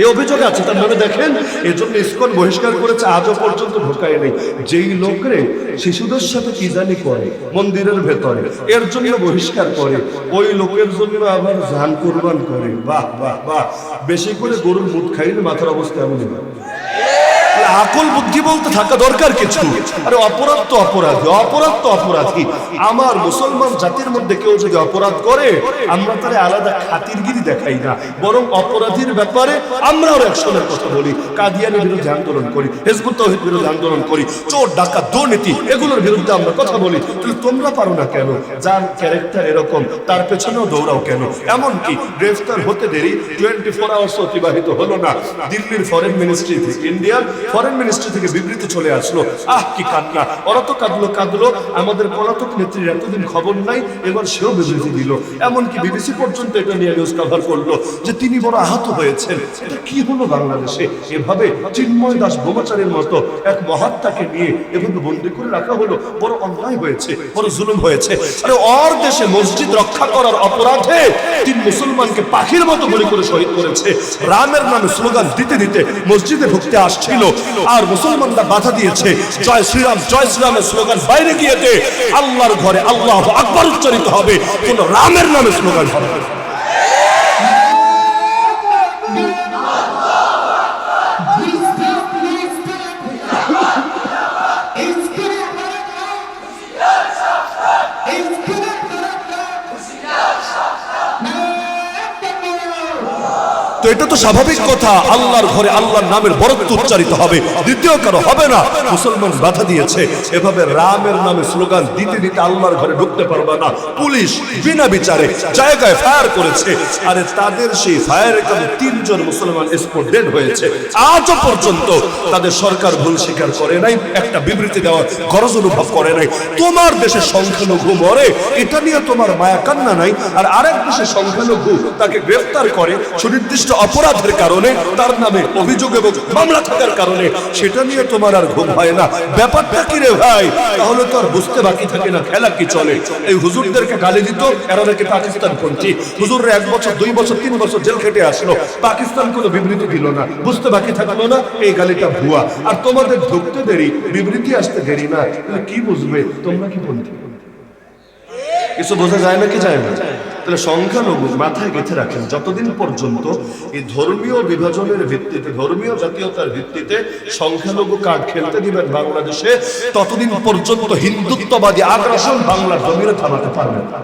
[SPEAKER 1] এই অভিযোগ আছে তার নামে। দেখেন, এর জন্য ইসকন বহিষ্কার করেছে, আজও পর্যন্ত ঢোকায় নেই। যেই লোকরে শিশুদের সাথে কি জানি করে মন্দিরের ভেতরে, এর জন্য বহিষ্কার করে, ওই লোকের জন্য আবার জান কুরবান করে। বাহ বাহ বাহ! বেশি করে গরুর মুখ খাইলে মাথার অবস্থা এমনই হয়। আকল বুদ্ধি বলতে থাকা দরকার কিছু। আরে অপরাধ তো অপরাধী, অপরাধ তো অপরাধী। আমার মুসলমান জাতির মধ্যে কেউ যদি অপরাধ করে, আমরা তারে আলাদা খাতিরগিরি দেখাই না, বরং অপরাধীর ব্যাপারে আমরাও অ্যাকশনের কথা বলি। কাদিয়ানির বিরুদ্ধে আন্দোলন করি, হিজবুত তাওহীদ বিরুদ্ধে আন্দোলন করি, চোর ডাকাত দুর্নীতি এগুলোর বিরুদ্ধে আমরা কথা বলি। তাহলে তোমরা পারো না কেন? যার ক্যারেক্টার এরকম তার পেছনেও দৌড়াও কেন? এমনকি গ্রেফতার হতে দেরি 24 আওয়ার্স অতিবাহিত হলো না, দিল্লির ফরেন মিনিস্ট্রি থেকে, ইন্ডিয়ার ফরেন মিনিস্ট্রি থেকে বিবৃতি চলে আসলো। কি কান্না! ওরা তো কাঁদলো। আমাদের পলাতক নেত্রীর এতদিন খবর নাই, এবার সেও বিবৃতি দিল। এমনকি বিবিসি পর্যন্ত এটা নিয়ে নিউজ কভার করলো যে তিনি বড় আহত হয়েছেন। এটা কি হলো বাংলাদেশে? এভাবে চিন্ময় দাস ব্রহ্মচারীর মতো এক মহাত্মাকে নিয়ে এভাবে বন্দী করে রাখা হলো। বড় অন্যায় হয়েছে, বড় জুলুম হয়েছে। আরে ওর দেশে মসজিদ রক্ষা করার অপরাধে 3 মুসলমানকে পাখির মতো গুলি করে শহীদ করেছে। রামের নামে স্লোগান দিতে দিতে মসজিদে ঢুকতে আসছিল, আর মুসলমানরা বাধা দিয়েছে। জয় শ্রীরাম, জয় শ্রীরামের স্লোগান বাইরে গিয়ে দে, আল্লাহর ঘরে আল্লাহু আকবার উচ্চারিত হবে, কোন রামের নামে স্লোগান হবে না। তো এটা তো স্বাভাবিক কথা, আল্লাহর ঘরে আল্লাহর নামের বরকত উচ্চারিত হবে, দ্বিতীয় কারো হবে না। মুসলমান বাধা দিয়েছে, এভাবে রামের নামে স্লোগান দিতে দিতে আল্লাহর ঘরে ঢুকতে পারবে না। পুলিশ বিনা বিচারে জায়গায় ফায়ার করেছে। আরে তাদের সেই ফায়ারে কারণে 3 জন মুসলমান স্পট ডেড হয়েছে। আজও পর্যন্ত তাদের সরকার ভুল স্বীকার করে নাই, একটা বিবৃতি দেওয়ার গরজ অনুভব করে নাই। তোমার দেশে সংখ্যালঘু মরে, এটা নিয়ে তোমার মায়া কান্না নাই। আর আরেক দেশে সংখ্যালঘু তাকে গ্রেফতার করে সুনির্দিষ্ট অপরাধের কারণে, তার নামে অভিযোগ এবং মামলা থাকার কারণে, সেটা নিয়ে তোমার আর ঘুম হয় না। ব্যাপারটা কি রে ভাই? তাহলে তো আর বুঝতে বাকি থাকে না খেলা কি চলে। এই হুজুরদেরকে গালি দিত, এরা নাকি পাকিস্তান পন্থী। হুজুররা 1 বছর 2 বছর 3 বছর জেল খেটে আসলো, পাকিস্তান কোনো বিবৃতি দিল না, বুঝতে বাকি থাকলো না এই গালিটা ভুয়া। আর তোমাদের ঢুকতে দেরি, বিবৃতি আসতে দেরি না, কি বুঝবে তোমরা কি পন্থী? কিছু বোঝা যায় না কি যায় না? তাহলে সংখ্যালঘু মাথায় গেঁথে রাখেন, যতদিন পর্যন্ত এই ধর্মীয় বিভাজনের ভিত্তিতে, ধর্মীয় জাতীয়তার ভিত্তিতে সংখ্যালঘু কার্ড খেলতে দিবেন বাংলাদেশে, ততদিন পর্যন্ত হিন্দুত্ববাদী আগ্রাসন বাংলার জমিনে থামাতে পারবে না।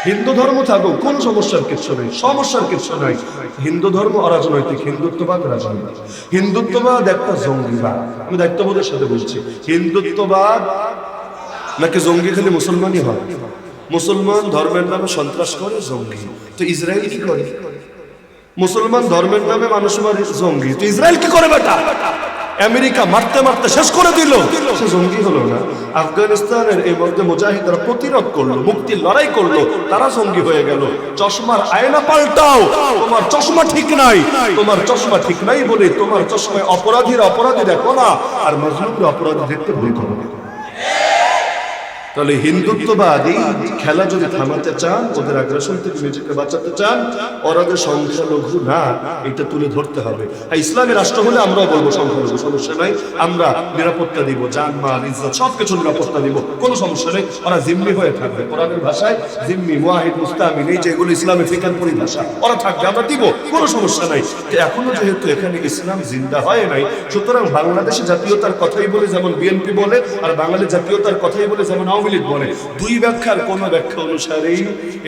[SPEAKER 1] হিন্দু ধর্ম থাকুক, কোন সমস্যার কিছু নেই, সমস্যার কিছু নাই। হিন্দু ধর্ম অরাজনৈতিক, হিন্দুত্ববাদ রাজনৈতিক। হিন্দুত্ববাদ একটা জঙ্গিবাদ। আমি দায়িত্ববোধের সাথে বলছি, হিন্দুত্ববাদ নাকি জঙ্গি খালি মুসলমানই হয়? মুসলমান ধর্মের নামে সন্ত্রাস করে, জঙ্গি। তো ইসরায়েল কি করে? মুসলমান ধর্মের নামে মানুষ মারে, জঙ্গি। তো ইসরায়েল কি করে বেটা? আমেরিকা মারতে মারতে শেষ করে দিল, সে জঙ্গি হলো না? আফগানিস্তানের এই মধ্যে মুজাহিদরা প্রতিরোধ করলো, মুক্তির লড়াই করলো, তারা জঙ্গি হয়ে গেল। চশমার আয়না পাল্টাও, তোমার চশমা ঠিক নাই, তোমার চশমা ঠিক নাই বলে তোমার চশমায় অপরাধীর অপরাধী দেখো না, আর মাজলুমরা অপরাধী দেখতে ভুল করো। তাহলে হিন্দুত্ববাদী খেলা যদি থামাতে চান, ওদের আগ্রাসন থেকে নিজেকে বাঁচাতে চান, ওরা যে সংখ্যালঘু না এটা তুলে ধরতে হবে। ইসলামী রাষ্ট্র হলে আমরাও বলবো সংখ্যালঘু, সমস্যা নাই, আমরা নিরাপত্তা দিব, জানমাল ইজ্জত সবকিছু নিরাপত্তা দিব, কোনো সমস্যা নেই। ওরা জিম্মি হয়ে থাকবে, কোরআনের ভাষায় জিম্মি, মুয়াহিদ, মুস্তামিন, এই যেগুলো ইসলামী ফিকার পরিভাষা, ওরা থাকবে, আমরা দিব, কোনো সমস্যা নাই। এখনো যেহেতু এখানে ইসলাম জিন্দা হয় নাই, সুতরাং বাংলাদেশে জাতীয়তার কথাই বলে যেমন বিএনপি বলে, আর বাঙালি জাতীয়তার কথাই বলে যেমন মিনিট বলে, দুই ব্যাখ্যার কোন ব্যাখ্যা অনুসারেই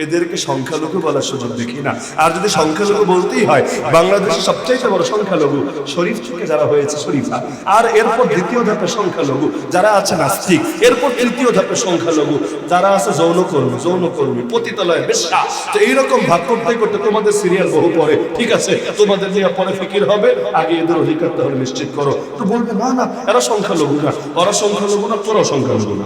[SPEAKER 1] এদেরকে সংখ্যালঘু বলার সুযোগ দেখি না। আর যদি সংখ্যালঘু বলতেই হয়, বাংলাদেশের সবচাইতে বড় সংখ্যালঘু শরীফ থেকে যারা হয়েছে শরীফা, আর এরপর দ্বিতীয় ধাপে সংখ্যালঘু যারা আছে নাস্তিক, এরপর তৃতীয় ধাপে সংখ্যালঘু যারা আছে যৌনকর্মী পতিতালয় বেশ্যা। তো এইরকম ভাগ করতে করতে তোমাদের সিরিয়াল বহু পরে, ঠিক আছে, তোমাদের নিয়ে পরে ফিকির হবে, আগে এদের অধিকার তাহলে নিশ্চিত করো। তো বলবে না না, এরা সংখ্যালঘু না, ওরা সংখ্যালঘু না, তোরাও সংখ্যালঘু না,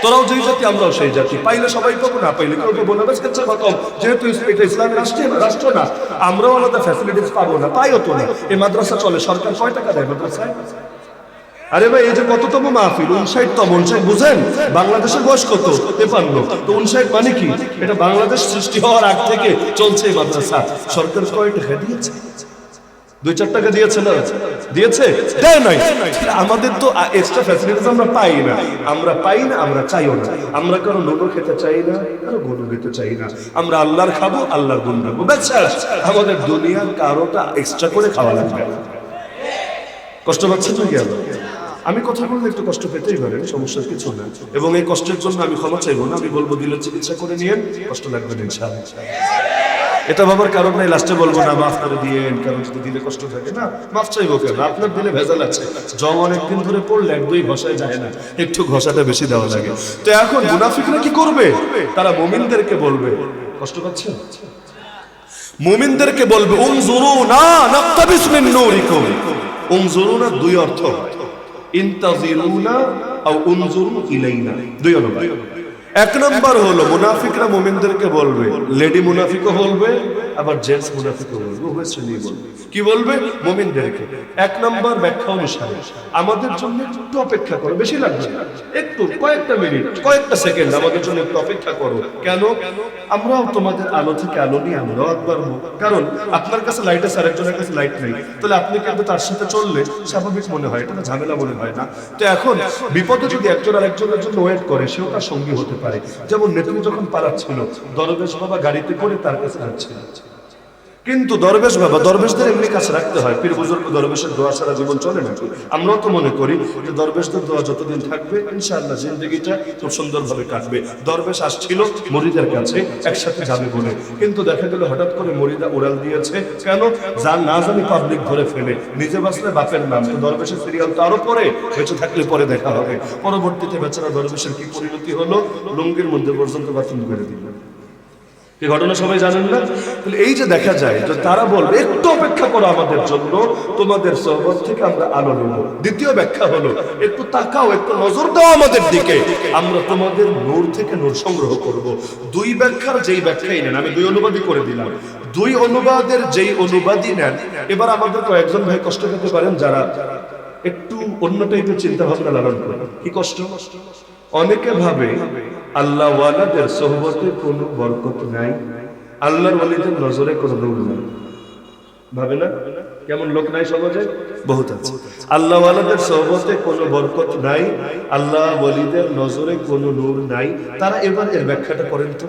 [SPEAKER 1] তোরাও যেই জাতি আমরাও সেই জাতি, পাইলে সবাই পাবো, না পাইলে কেউ পাবো না, বেশ কাছে খতম। যেহেতু এটা ইসলামের রাষ্ট্র না, আমরাও আলাদা ফ্যাসিলিটিস পাবো না, পাইও তো না। এই মাদ্রাসা চলে, সরকার কয় টাকা দেয় মাদ্রাসায়? আরে ভাই, এই যে কততম মাহফিল, 59তম, 59 বুঝেন? বাংলাদেশের বয়স কত? 53। তো 59 মানে কি? এটা বাংলাদেশ সৃষ্টি হওয়ার আগ থেকে চলছে এই মাদ্রাসা। সরকার কয় টাকা দিয়েছে? 2-4 টাকা দিয়েছে না? দিয়েছে? দেয় নাই। আমাদের তো এক্সট্রা ফ্যাসিলিটিস আমরা পাই না, আমরা চাইও না। আমরা কারো নুনো খেতে চাই না, কারো গুণ খেতে চাই না। আমরা আল্লাহর খাবো, আল্লাহর গুণ রাখবো, ব্যাস। আমাদের দুনিয়ার কারোটা এক্সট্রা করে খাওয়া লাগবে। কষ্ট পাচ্ছেন নাকি? আমি কথা বললে একটু কষ্ট পেতেই পারেন, সমস্যার কিছু না। এবং এই কষ্টের জন্য আমি ক্ষমা চাইবো না, আমি বলবো দিলের চিকিৎসা করে নিয়েন, কষ্ট লাগবে না ইনশাআল্লাহ। এটা ভাবার কারণ নাই, লাস্টে বলবো না মাফ করে দিয়েন, কারণ যদি দিলে কষ্ট থাকে না, মাফ চাইবো কেন? আপনার দিলে ভেজাল আছে, জং অনেকদিন ধরে পড়লে 1-2 ঘষায় যায় না, একটু ঘষাটা বেশি দেওয়া লাগে। তো এখন মুনাফিকরা কি করবে? তারা মুমিনদেরকে বলবে, কষ্ট পাচ্ছে, মুমিনদেরকে বলবে উনজুরুনা নাকতাবিস মিন নূরিকুম। উনজুরুনা 2 অর্থ, ইনতাজিরুনা আও উনজুরু ইলাইনা, 2 অনুবাদ। 1 নম্বর হলো মুনাফিকরা মুমিনদেরকে বলবে, লেডি মুনাফিকও বলবে, আবার জেন্টস মুনাফিকও বলবে, উভয় শ্রেণী বলবে। কি বলবে? মুমিনদেরকে। 1 নম্বর ব্যাখ্যা অনুসারে আমাদের জন্য একটু অপেক্ষা করো, বেশি লাগবে না, একটু কয়েকটা মিনিট, কয়েকটা সেকেন্ড আমাদের জন্য একটু অপেক্ষা করো। কেন? আমরাও তোমাদের আলো থেকে আলো নিয়ে আমরাও একবার হোক। কারণ আপনার কাছে লাইট আছে, আরেকজনের কাছে লাইট নেই, তাহলে আপনি কিন্তু তার সাথে চললে স্বাভাবিক মনে হয়, এটা ঝামেলা মনে হয় না। তো এখন বিপদে যদি একজন আরেকজনের জন্য ওয়েট করে, সেও তার সঙ্গী হতে পারে। যেমন নেত্রী যখন পালাচ্ছিল, দরবেশ বাবা গাড়িতে করে তার কাছে যাচ্ছিল, কিন্তু দরবেশ বাবা, দরবেশদের এমনি কাছে রাখতে হয়। পীর বুজুর্গ দরবেশের দোয়া সারা জীবন চলে নাকি? আমরাও তো মনে করি যে দরবেশদের দোয়া যতদিন থাকবে ইনশাআল্লাহ জিন্দেগিটা খুব সুন্দরভাবে কাটবে। দরবেশ আসছিল মুরিদের কাছে, একসাথে যাবে বলে, কিন্তু দেখা গেল হঠাৎ করে মুরিদা উড়াল দিয়েছে। কেন? যার না জানি পাবলিক ধরে ফেলে, নিজে বাঁচলে বাপের নাম। তো দরবেশের সিরিয়াল তো আরো পরে, বেঁচে থাকলে পরে দেখা হবে। পরবর্তীতে বেচারা দরবেশের কি পরিণতি হলো, লুঙ্গির মধ্যে পর্যন্ত বাথরুম করে দিল। এই ঘটনা সবাই জানেন না? তাহলে এই যে দেখা যায় যে তারা বলবে একটু অপেক্ষা করো আমাদের জন্য, তোমাদের সোহবত থেকে আমরা আলো নেব। দ্বিতীয় ব্যাখ্যা হলো একটু তাকাও, একটু নজর দাও আমাদের দিকে, আমরা তোমাদের নূর থেকে নূর সংগ্রহ করব। 2 ব্যাখ্যার যেই ব্যাখ্যাই নেন, আমি 2 অনুবাদই করে দিলাম, 2 অনুবাদের যেই অনুবাদই নেন। এবার আমাদের কয়েকজন ভাই কষ্ট পেতে পারেন যারা একটু অন্য টাইপের চিন্তা ভাবনা লালন করে। কি কষ্ট? অনেকে ভাবে আল্লাহ ওয়ালাদের সোহবতে কোনো বরকত নাই, আল্লাহর ওয়ালিদের নজরে কোনো নূর নাই। ভাবে না? কেমন লোক নাই সমাজে? বহুত আছে। আল্লাহ ওয়ালাদের সোহবতে কোনো বরকত নাই, আল্লাহ ওয়ালিদের নজরে কোনো নূর নাই। তারা এবার এর ব্যাখ্যাটা করেন তো।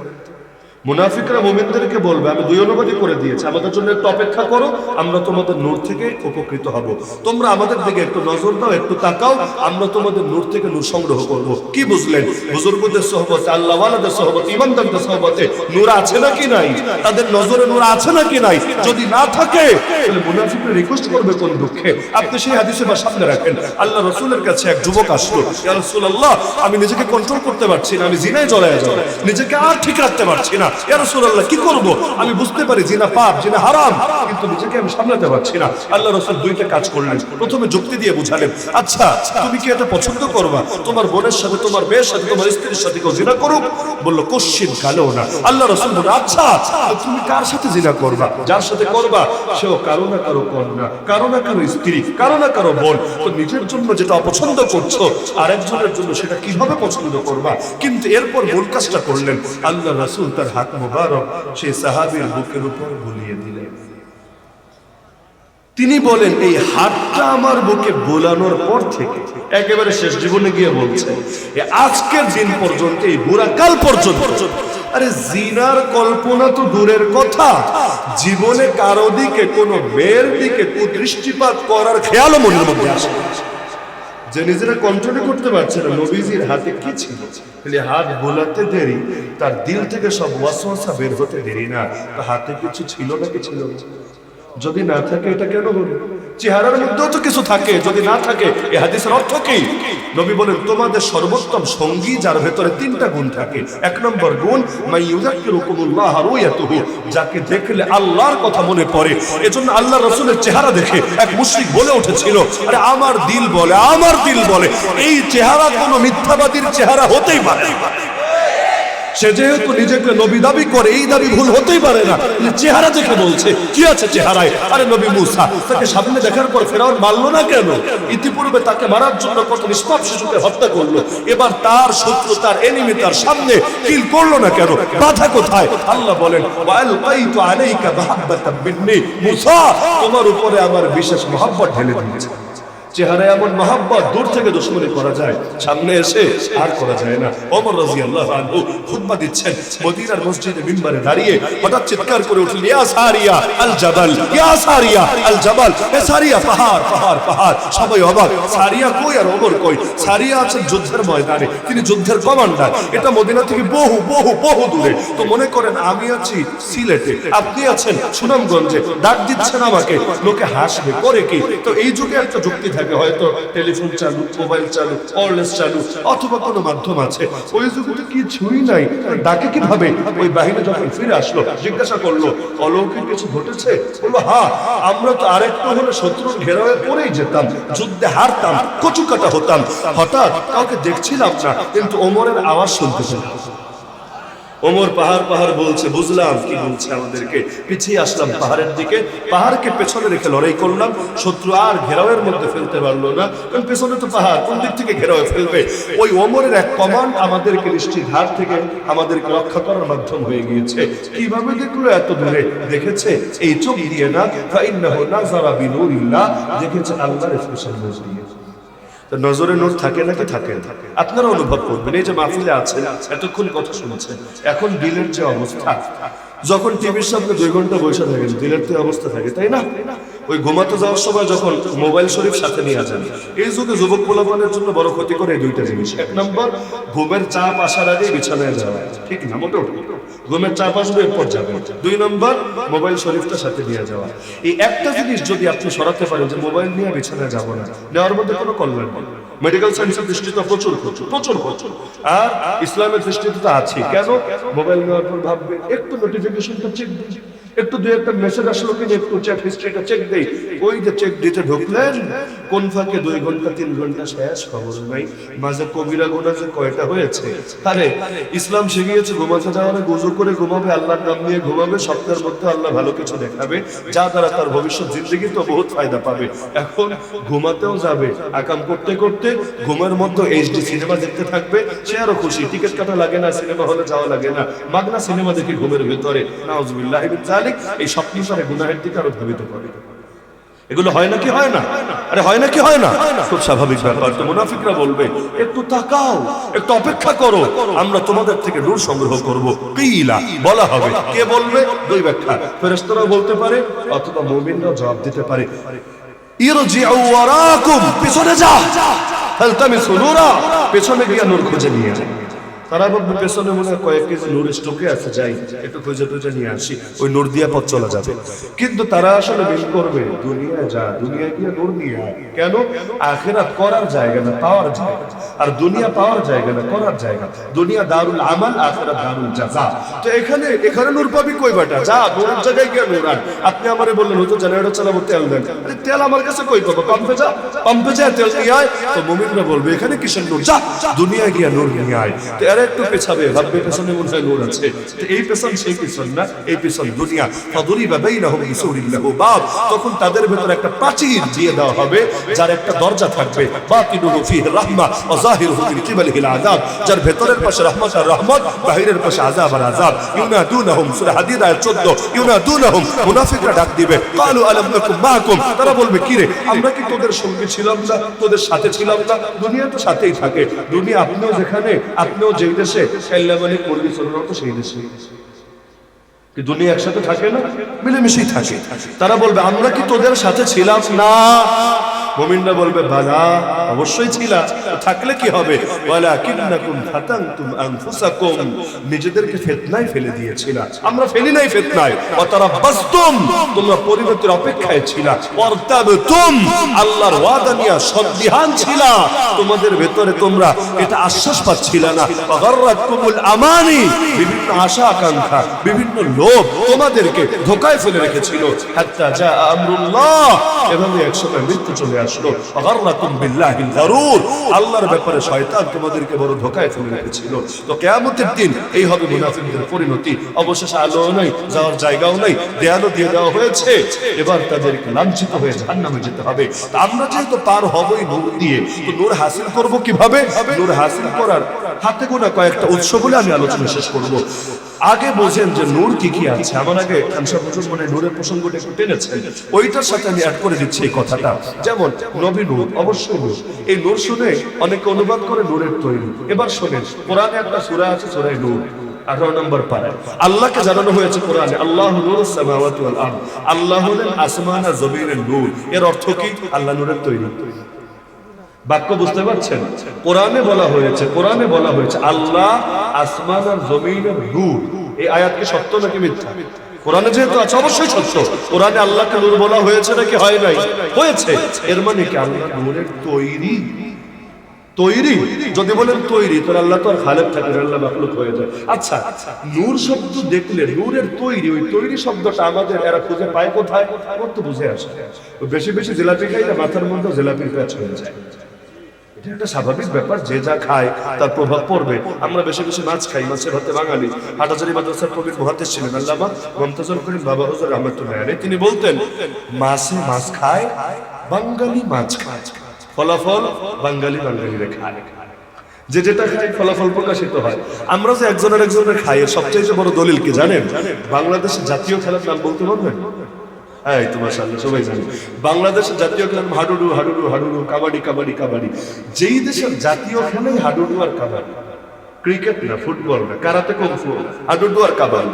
[SPEAKER 1] মুনাফিকরা মুমিনদেরকে বলবে, আমি 2 অনুবাদই করে দিয়েছি, আমাদের জন্য একটু অপেক্ষা করো, আমরা তোমাদের নূর থেকে উপকৃত হব। তোমরা আমাদের দিকে একটু নজর দাও, একটু তাকাও, আমরা তোমাদের নূর থেকে নূর সংগ্রহ করব। কি বুঝলেন? বুজুর্গদের সোহবতে, আল্লাহ ওয়ালাদের সোহবতে, ইমানদারদের সোহবতে নূর আছে নাকি নাই? তাদের নজরে নূর আছে নাকি নাই? যদি না থাকে তাহলে মুনাফিকরা রিকোয়েস্ট করবে কোন দুঃখে? আপনি সেই হাদিসে বা সামনে রাখেন, আল্লাহ রাসূলের কাছে এক যুবক আসলো, ইয়া রাসূলুল্লাহ, আমি নিজেকে কন্ট্রোল করতে পারছি না, আমি জিনায় জড়ায় যাব, নিজেকে আর ঠিক রাখতে পারছি না, ইয়া রাসূলুল্লাহ কি করব? আমি বুঝতে পারি জিনা পাপ, জিনা হারাম, কিন্তু নিজেকে আমি সামলাতে পারছি না। আল্লাহ রাসূল 2টা কাজ করলেন। প্রথমে যুক্তি দিয়ে বুঝালেন, আচ্ছা তুমি কি এটা পছন্দ করবা তোমার বোনের সাথে, তোমার মেয়ের সাথে, তোমার স্ত্রীর সাথে কেউ জিনা করুক? বলল কোশ্চিন কালেও না। আল্লাহ রাসূল বললেন, আচ্ছা তুমি কার সাথে জিনা করবা? যার সাথে করবা সেও কারো না কারো কন্যা, কারো না কারো স্ত্রী, কারো না কারো বোন। তো নিজের জন্য যেটা অপছন্দ করছো আরেকজনের জন্য সেটা কিভাবে পছন্দ করবা? কিন্তু এরপর মূল কাজটা করলেন, আল্লাহ রাসূল তার হাত মুবারক সেই সাহাবীর বুকের উপর বুলিয়ে দিলেন। তিনি বলেন, এই হাতটা আমার বুকে বোলানোর পর থেকে একেবারে শেষ জীবনে গিয়ে বলছে, আজকের দিন পর্যন্ত, এই বুড়া কাল পর্যন্ত, আরে জিনার কল্পনা তো দূরের কথা, জীবনে কারো দিকে কোনো মেয়ের দিকে কুদৃষ্টিপাত করার খেয়ালও মনের মধ্যে আসে। যে নিজেরা কন্ট্রোল করতে পারছে না নবীজির হাতে কি ছিল, খালি হাত বোলাতে দেরি, তার দিল থেকে সব ওয়াসওয়াসা বের হতে দেরি না। তো হাতে কিছু ছিল না, কি ছিল না? যদি না থাকে এটা কেন হলো? চেহারার মধ্যেও তো কিছু থাকে, যদি না থাকে এই হাদিসের অর্থ কি? নবী বলেন তোমাদের সর্বোত্তম সঙ্গী যার ভেতরে তিনটা গুণ থাকে। এক নম্বর গুণ মাইয়ুযাক্কিরুকুমুল্লাহ রুয়াতুহু, যাকে দেখলে আল্লাহর কথা মনে পড়ে। এজন্য আল্লাহ রাসূলের চেহারা দেখে এক মুশরিক বলে উঠেছিল, আরে আমার দিল বলে, আমার দিল বলে। এই চেহারা কোনো মিথ্যাবাদীর চেহারা হতেই পারে না। সে যেহেতু নিজেকে নবী দাবি করে, এই দাবি ভুল হতেই পারে না। চেহারা দেখে বলছে, কি আছে চেহারায়? আরে নবী মুসা, তাকে সামনে দেখার পর ফেরাউন মারলো না কেন? ইতিপূর্বে তাকে মারার জন্য কত নিষ্পাপ শিশুকে হত্যা করলো, এবার তার শত্রু, তার এনিমি তার সামনে কিল করলো না কেন? বাধা কোথায়? আল্লাহ বলেন ওয়ালকাইতু আলাইকা মাহাব্বাতাম মিন্নি, মুসা তোমার উপরে আমার বিশেষ মহব্বত ঢেলে দিয়েছি। চেহারায় এমন মহব্বত, দূর থেকে দুশমনী করা যায়, সামনে এসে আর করা যায় না। ওমর রাদিয়াল্লাহু আনহু খুতবা দিচ্ছেন, মদিনার মসজিদে মিম্বারে দাঁড়িয়ে হঠাৎ চিৎকার করে উঠলেন, ইয়া সারিয়া আল জাবাল, ইয়া সারিয়া আল জাবাল, এ সারিয়া পাহাড় পাহাড় পাহাড়। সবাই অবাক, সারিয়া কই আর ওমর কই? সারিয়া আছেন যুদ্ধের ময়দানে, তিনি যুদ্ধের কমান্ডার। এটা মদিনা থেকে বহু বহু বহু দূরে। তো মনে করেন আমি আছি সিলেটে, আপনি আছেন সুনামগঞ্জে, ডাক দিচ্ছেন আমাকে, লোকে হাসবে করে কি? তো এই যুগে একটা যুক্তি থাকে, হয়তো টেলিফোন চালু, মোবাইল চালু, ওয়্যারলেস চালু, অথবা কোনো মাধ্যম আছে। ওই যুগে কিছুই নাই, ডাকে কিভাবে? ওই বাহিনী যখন ফিরে আসলো, জিজ্ঞাসা করলো অলৌকিক কিছু ঘটেছে? বললো হ্যাঁ, আমরা তো আরেকটু হলে শত্রুর ঘেরাওয়ে পড়েই যেতাম, যুদ্ধে হারতাম, কচু কাটা হতাম। হঠাৎ কাউকে দেখছিলাম না, কিন্তু ওমরের আওয়াজ শুনতে পেলাম। ওমর পাহাড় পাহাড় বলছে, বুঝলাম কি বলছে আমাদেরকে। পিছিয়ে আসলাম পাহাড়ের দিকে, পাহাড়কে পেছনে রেখে লড়াই করলাম। শত্রু আর ঘেরাওয়ের মধ্যে ফেলতে পারলো না, কারণ পেছনে তো পাহাড়, কোন দিক থেকে ঘেরাওয়ে ফেলবে? ওই ওমরের এক কমান্ড আমাদেরকে নিশ্চিত হার থেকে আমাদেরকে রক্ষা করার মাধ্যম হয়ে গিয়েছে। কিভাবে দেখলো? এত দূরে দেখেছে, এই চোখ দিয়ে না, ফাইন্নাহু নাযারা বিনুরিল্লাহ, দেখেছে আল্লাহর স্পেশাল নূর দিয়ে। নজরে নূর থাকে নাকি থাকে না? আপনারা অনুভব করবেন। এই যে মাহফিলে আছেন, এতক্ষণ কথা শুনছেন, এখন দিলের যে অবস্থা, যখন টিভির সামনে 2 ঘন্টা বসে থাকেন, দিলের তো অবস্থা থাকে, তাই না? ওই ঘুমাতে যাওয়ার সময় যখন মোবাইল শরীফ সাথে নিয়ে যান, এই যুগে যুবক পোলাপানের জন্য বড় ক্ষতি করে এই দুইটা জিনিস। এক নম্বর, ঘুমের চাপ আসার আগে বিছানায় যাওয়া, ঠিক না? মোটামুটি ঘুমের চাপ আসবে, এরপর যাবে। 2 নম্বর, মোবাইল শরীফটা সাথে নিয়ে যাওয়া। এই একটা জিনিস যদি আপনি সরাতে পারেন, যে মোবাইল নিয়ে বিছানায় যাবো না, নেওয়ার মধ্যে কোনো কল্যাণ নেই। মেডিকেল সায়েন্সের দৃষ্টিতে প্রচুর প্রচুর প্রচুর প্রচুর, আর ইসলামের দৃষ্টিতে তো আছে। কেন? মোবাইল নেওয়ার পর ভাববে একটু নোটিফিকেশনটা চেক দিই, একটু 2-1টা মেসেজ আসলো কিনা একটু চ্যাট হিস্ট্রিটা চেক দেই। ওই যে চেক দিতে ঢুকলেন, কোন ফাঁকে 2 ঘন্টা 3 ঘন্টা শেষ, খবর নাই। মাঝে কবিরা গুনাহ যে কয়টা হয়েছে। আরে ইসলাম শিখিয়েছে ঘুমাতে যাওয়ার আগে ওযু করে ঘুমাবে, আল্লাহর নাম নিয়ে ঘুমাবে, স্বপ্নের মধ্যে আল্লাহ ভালো কিছু দেখাবে, যা দ্বারা তার ভবিষ্যৎ জিন্দেগি তো বহুত ফায়দা পাবে। এখন ঘুমাতেও যাবে, আকাম করতে করতে ঘুমের মধ্যে এইচডি সিনেমা দেখতে থাকবে, সে আরো খুশি। টিকিট কাটা লাগে না, সিনেমা হলে যাওয়া লাগে না, মাগনা সিনেমা দেখি ঘুমের ভিতরে। নাউজুবিল্লাহ মিন যালিক। এই স্বপ্ন সারে গুনাহের দিকে আরো ধাবিত করে। এগুলো হয় নাকি হয় না? আরে হয় নাকি হয় না? খুব স্বাভাবিক ব্যাপার। তো মুনাফিকরা বলবে একটু তাকাও, একটু অপেক্ষা করো, আমরা তোমাদের থেকে নূর সংগ্রহ করব। কিলা বলা হবে, কে বলবে? 2 ব্যাখ্যা, ফেরেশতারাও বলতে পারে, অথবা মুমিনরাও জবাব দিতে পারে। ইরজিউ ওয়ারাকুম, পিছনে যাও, ফালতামিসু নূরা, পেছনে গিয়ে নূর খুঁজে নিয়ে আয়। তারা ভাববে পেছনে মনে হয় কয়েক কেজি নূর স্টকে আছে, যাই একটু খুঁজে টুজে নিয়ে আসি, ওই নূর দিয়ে পথ চলা যাবে। কিন্তু তারা আসলে মিল করবে, দুনিয়ায় যা, দুনিয়া গিয়ে নূর নিয়ে আয়। কেন? আখিরাত করার জায়গা না, পাওয়ার জায়গা। আর দুনিয়া পাওয়ার জায়গা না, করার জায়গা। দুনিয়া দারুল আমাল, আখিরাত দারুল জাযা। তো এখানে নূর পাবি কই বেটা? যা নূরের জায়গায় গিয়ে নূর আন। আপনি আমারে বললেন হুজুর জেনারেটর চালাবো, তেল দেন। আরে তেল আমার কাছে কই পাবো? পাম্পে যা, পাম্পে যা তেল নিয়ে আয়। তো মুমিনরা বলবে এখানে কিসের নূর? যা দুনিয়া গিয়ে নূর নিয়ে আয়। তো এরা একটু পেছাবে, ভাববে পেছনে মনে হয় নূর আছে। এই পেছন সেই পেছন না, এই পেছন দুনিয়া। ফাদুরিবা বাইনাহুম বিসুরিন লাহু বাব, তখন তাদের ভেতর একটা প্রাচীর দিয়ে দেওয়া হবে, যার একটা দরজা থাকবে। বাতিনুহু ফিহি রাহমা ওয়া যাহিরুহু মিন কিবালিহিল আযাব, যার ভেতরের পাশে রহমত আর রহমত, বাহিরের পাশে আযাব আর আযাব। ইউনাদুনহুম, সূরা হাদীদ আয়াত 14, ইউনাদুনহুম, মুনাফিকরা ডাক দিবে, ক্বালু আলাম নাকুম মাআকুম, তারা বলবে কি রে, আমরা কি তোদের সঙ্গে ছিলাম না, তোদের সাথে ছিলাম না? দুনিয়া তো সাথেই থাকে। দুনিয়া আপনিও যেখানে, আপনিও যেই দেশে, আল্লাহওয়ালি মুরগি চোররাও তো সেই দেশে। কি দুনিয়া একসাথে থাকে না? মিলেমিশেই থাকে। তারা বলবে আমরা কি তোদের সাথে ছিলাম না? মুমিনরা বলবে বালা, অবশ্যই ছিলা, থাকলে কি হবে? ওয়ালাকিন্নাকুম ফাতানতুম আনফুসাকুম, নিজেদেরকে ফিতনায় ফেলে দিয়েছিলা। আমরা ফেলি নাই ফিতনায়। ওয়া তারাব্বাসতুম, তোমরা পরিণতির অপেক্ষায় ছিলা। ওয়ারতাবতুম, আল্লাহর ওয়াদা নিয়ে সন্দিহান ছিলা। তোমাদের ভেতরে তোমরা এটা আশ্বাস পাচ্ছিলা না। ওয়া গাররাতকুমুল আমানি, বিভিন্ন আশা আকাঙ্ক্ষা, বিভিন্ন লোভ তোমাদেরকে ধোঁকায় ফেলে রেখেছিল। হাত্তা জা আমরুল্লাহ, এভাবে একসময় মৃত্যু চলে আসলো। ওয়া গাররাকুম বিল্লাহিল গারুর, আল্লাহর ব্যাপারে শয়তান তোমাদেরকে বড় ধোঁকায় ফেলে রেখেছিল। তো কিয়ামতের দিন এই হবে মুনাফিকদের পরিণতি। অবশেষে আলো নাই, যাওয়ার জায়গাও নাই, দেয়ালও দিয়ে দেওয়া হয়েছে। এবার তাদেরকে লাঞ্ছিত হয়ে জাহান্নামে যেতে হবে। তা আমরা যেহেতু পার হবই নূর দিয়ে, তো নূর হাসিল করব কিভাবে? নূর হাসিল করার হাতে গোনা কয়েকটা উৎস বলে আমি আলোচনা শেষ করব। আগে বোঝেন যে নূর কি কি আছে। আমার আগে খানসা হুজুর মানে নূরের প্রসঙ্গটা একটু টেনেছেন, ওইটার সাথে আমি অ্যাড করে দিচ্ছি এই কথাটা। যেমন নবী নূর, অবশ্যই নূর। এই নূর শুনে অনেকে অনুবাদ করে নূরের তৈরি। এবার শোনেন, কোরআনে একটা সূরা আছে, সূরা নূর 18 নম্বর পারায় আল্লাহকে জানানো হয়েছে কোরআনে, আল্লাহু নূরুস সামাওয়াতি ওয়াল আরদ, আল্লাহ হলেন আসমান আর জমিনের নূর। এর অর্থ কি? আল্লাহ নূরের তৈরি। বাক্য বুঝতে পারছেন? কোরআনে বলা হয়েছে আল্লাহ আসমান আর জমিনের নূর। এই আয়াত কি সত্য নাকি মিথ্যা? কোরআনে যেহেতু আছে অবশ্যই সত্য। কোরআনে আল্লাহকে নূর বলা হয়েছে নাকি হয় নাই? হয়েছে। এর মানে কি আল্লাহ নূরের তৈরি? যদি বলেন তৈরি, তো আল্লাহ তো আর খালেক থাকে না, আল্লাহ মাখলুক হয়ে যায়। আচ্ছা, নূর শব্দ দেখলে নূরের তৈরি, ওই তৈরি শব্দটা আমাদের এরা খুঁজে পায় কোথায়? আমার তো বুঝে আসে। বেশি বেশি জিলাপি খাইলে মাথার মধ্যে জিলাপির প্যাচ হয়ে যায়। এটা একটা স্বাভাবিক ব্যাপার, যে যা খায় তার প্রভাব পড়বে। আমরা বেশি বেশি মাছ খাই, মাছের ভাতে বাঙালি। হাটহাজারী মাদ্রাসার প্রবীণ মুহাদ্দিস ছিলেন আল্লামা মুমতাজুল করিম বাবা হুজুর রাহমাতুল্লাহ আলাইহি, তিনি বলতেন মাছে মাছ খায়, বাঙালি মাছ খায়, ফলাফল বাঙালি বাঙালিরা খায়। যে যেটা খায় ফলাফল প্রকাশিত হয়। আমরা যে একজনের খাই, এর সবচেয়ে বড় দলিল কি জানেন? বাংলাদেশের জাতীয় খেলার নাম বলতে পারবেন? হ্যাঁ, তো মাশাআল্লাহ সবাই জানে। বাংলাদেশের জাতীয় খেলার হাডুডু, হাডুডু, হাডুডু, কাবাডি, কাবাডি, কাবাডি। যেই দেশের জাতীয় খেলাই হাডুডু আর কাবাডি, ক্রিকেট না, ফুটবল না, কারাতে, কুংফু, হাডুডু আর কাবাডি।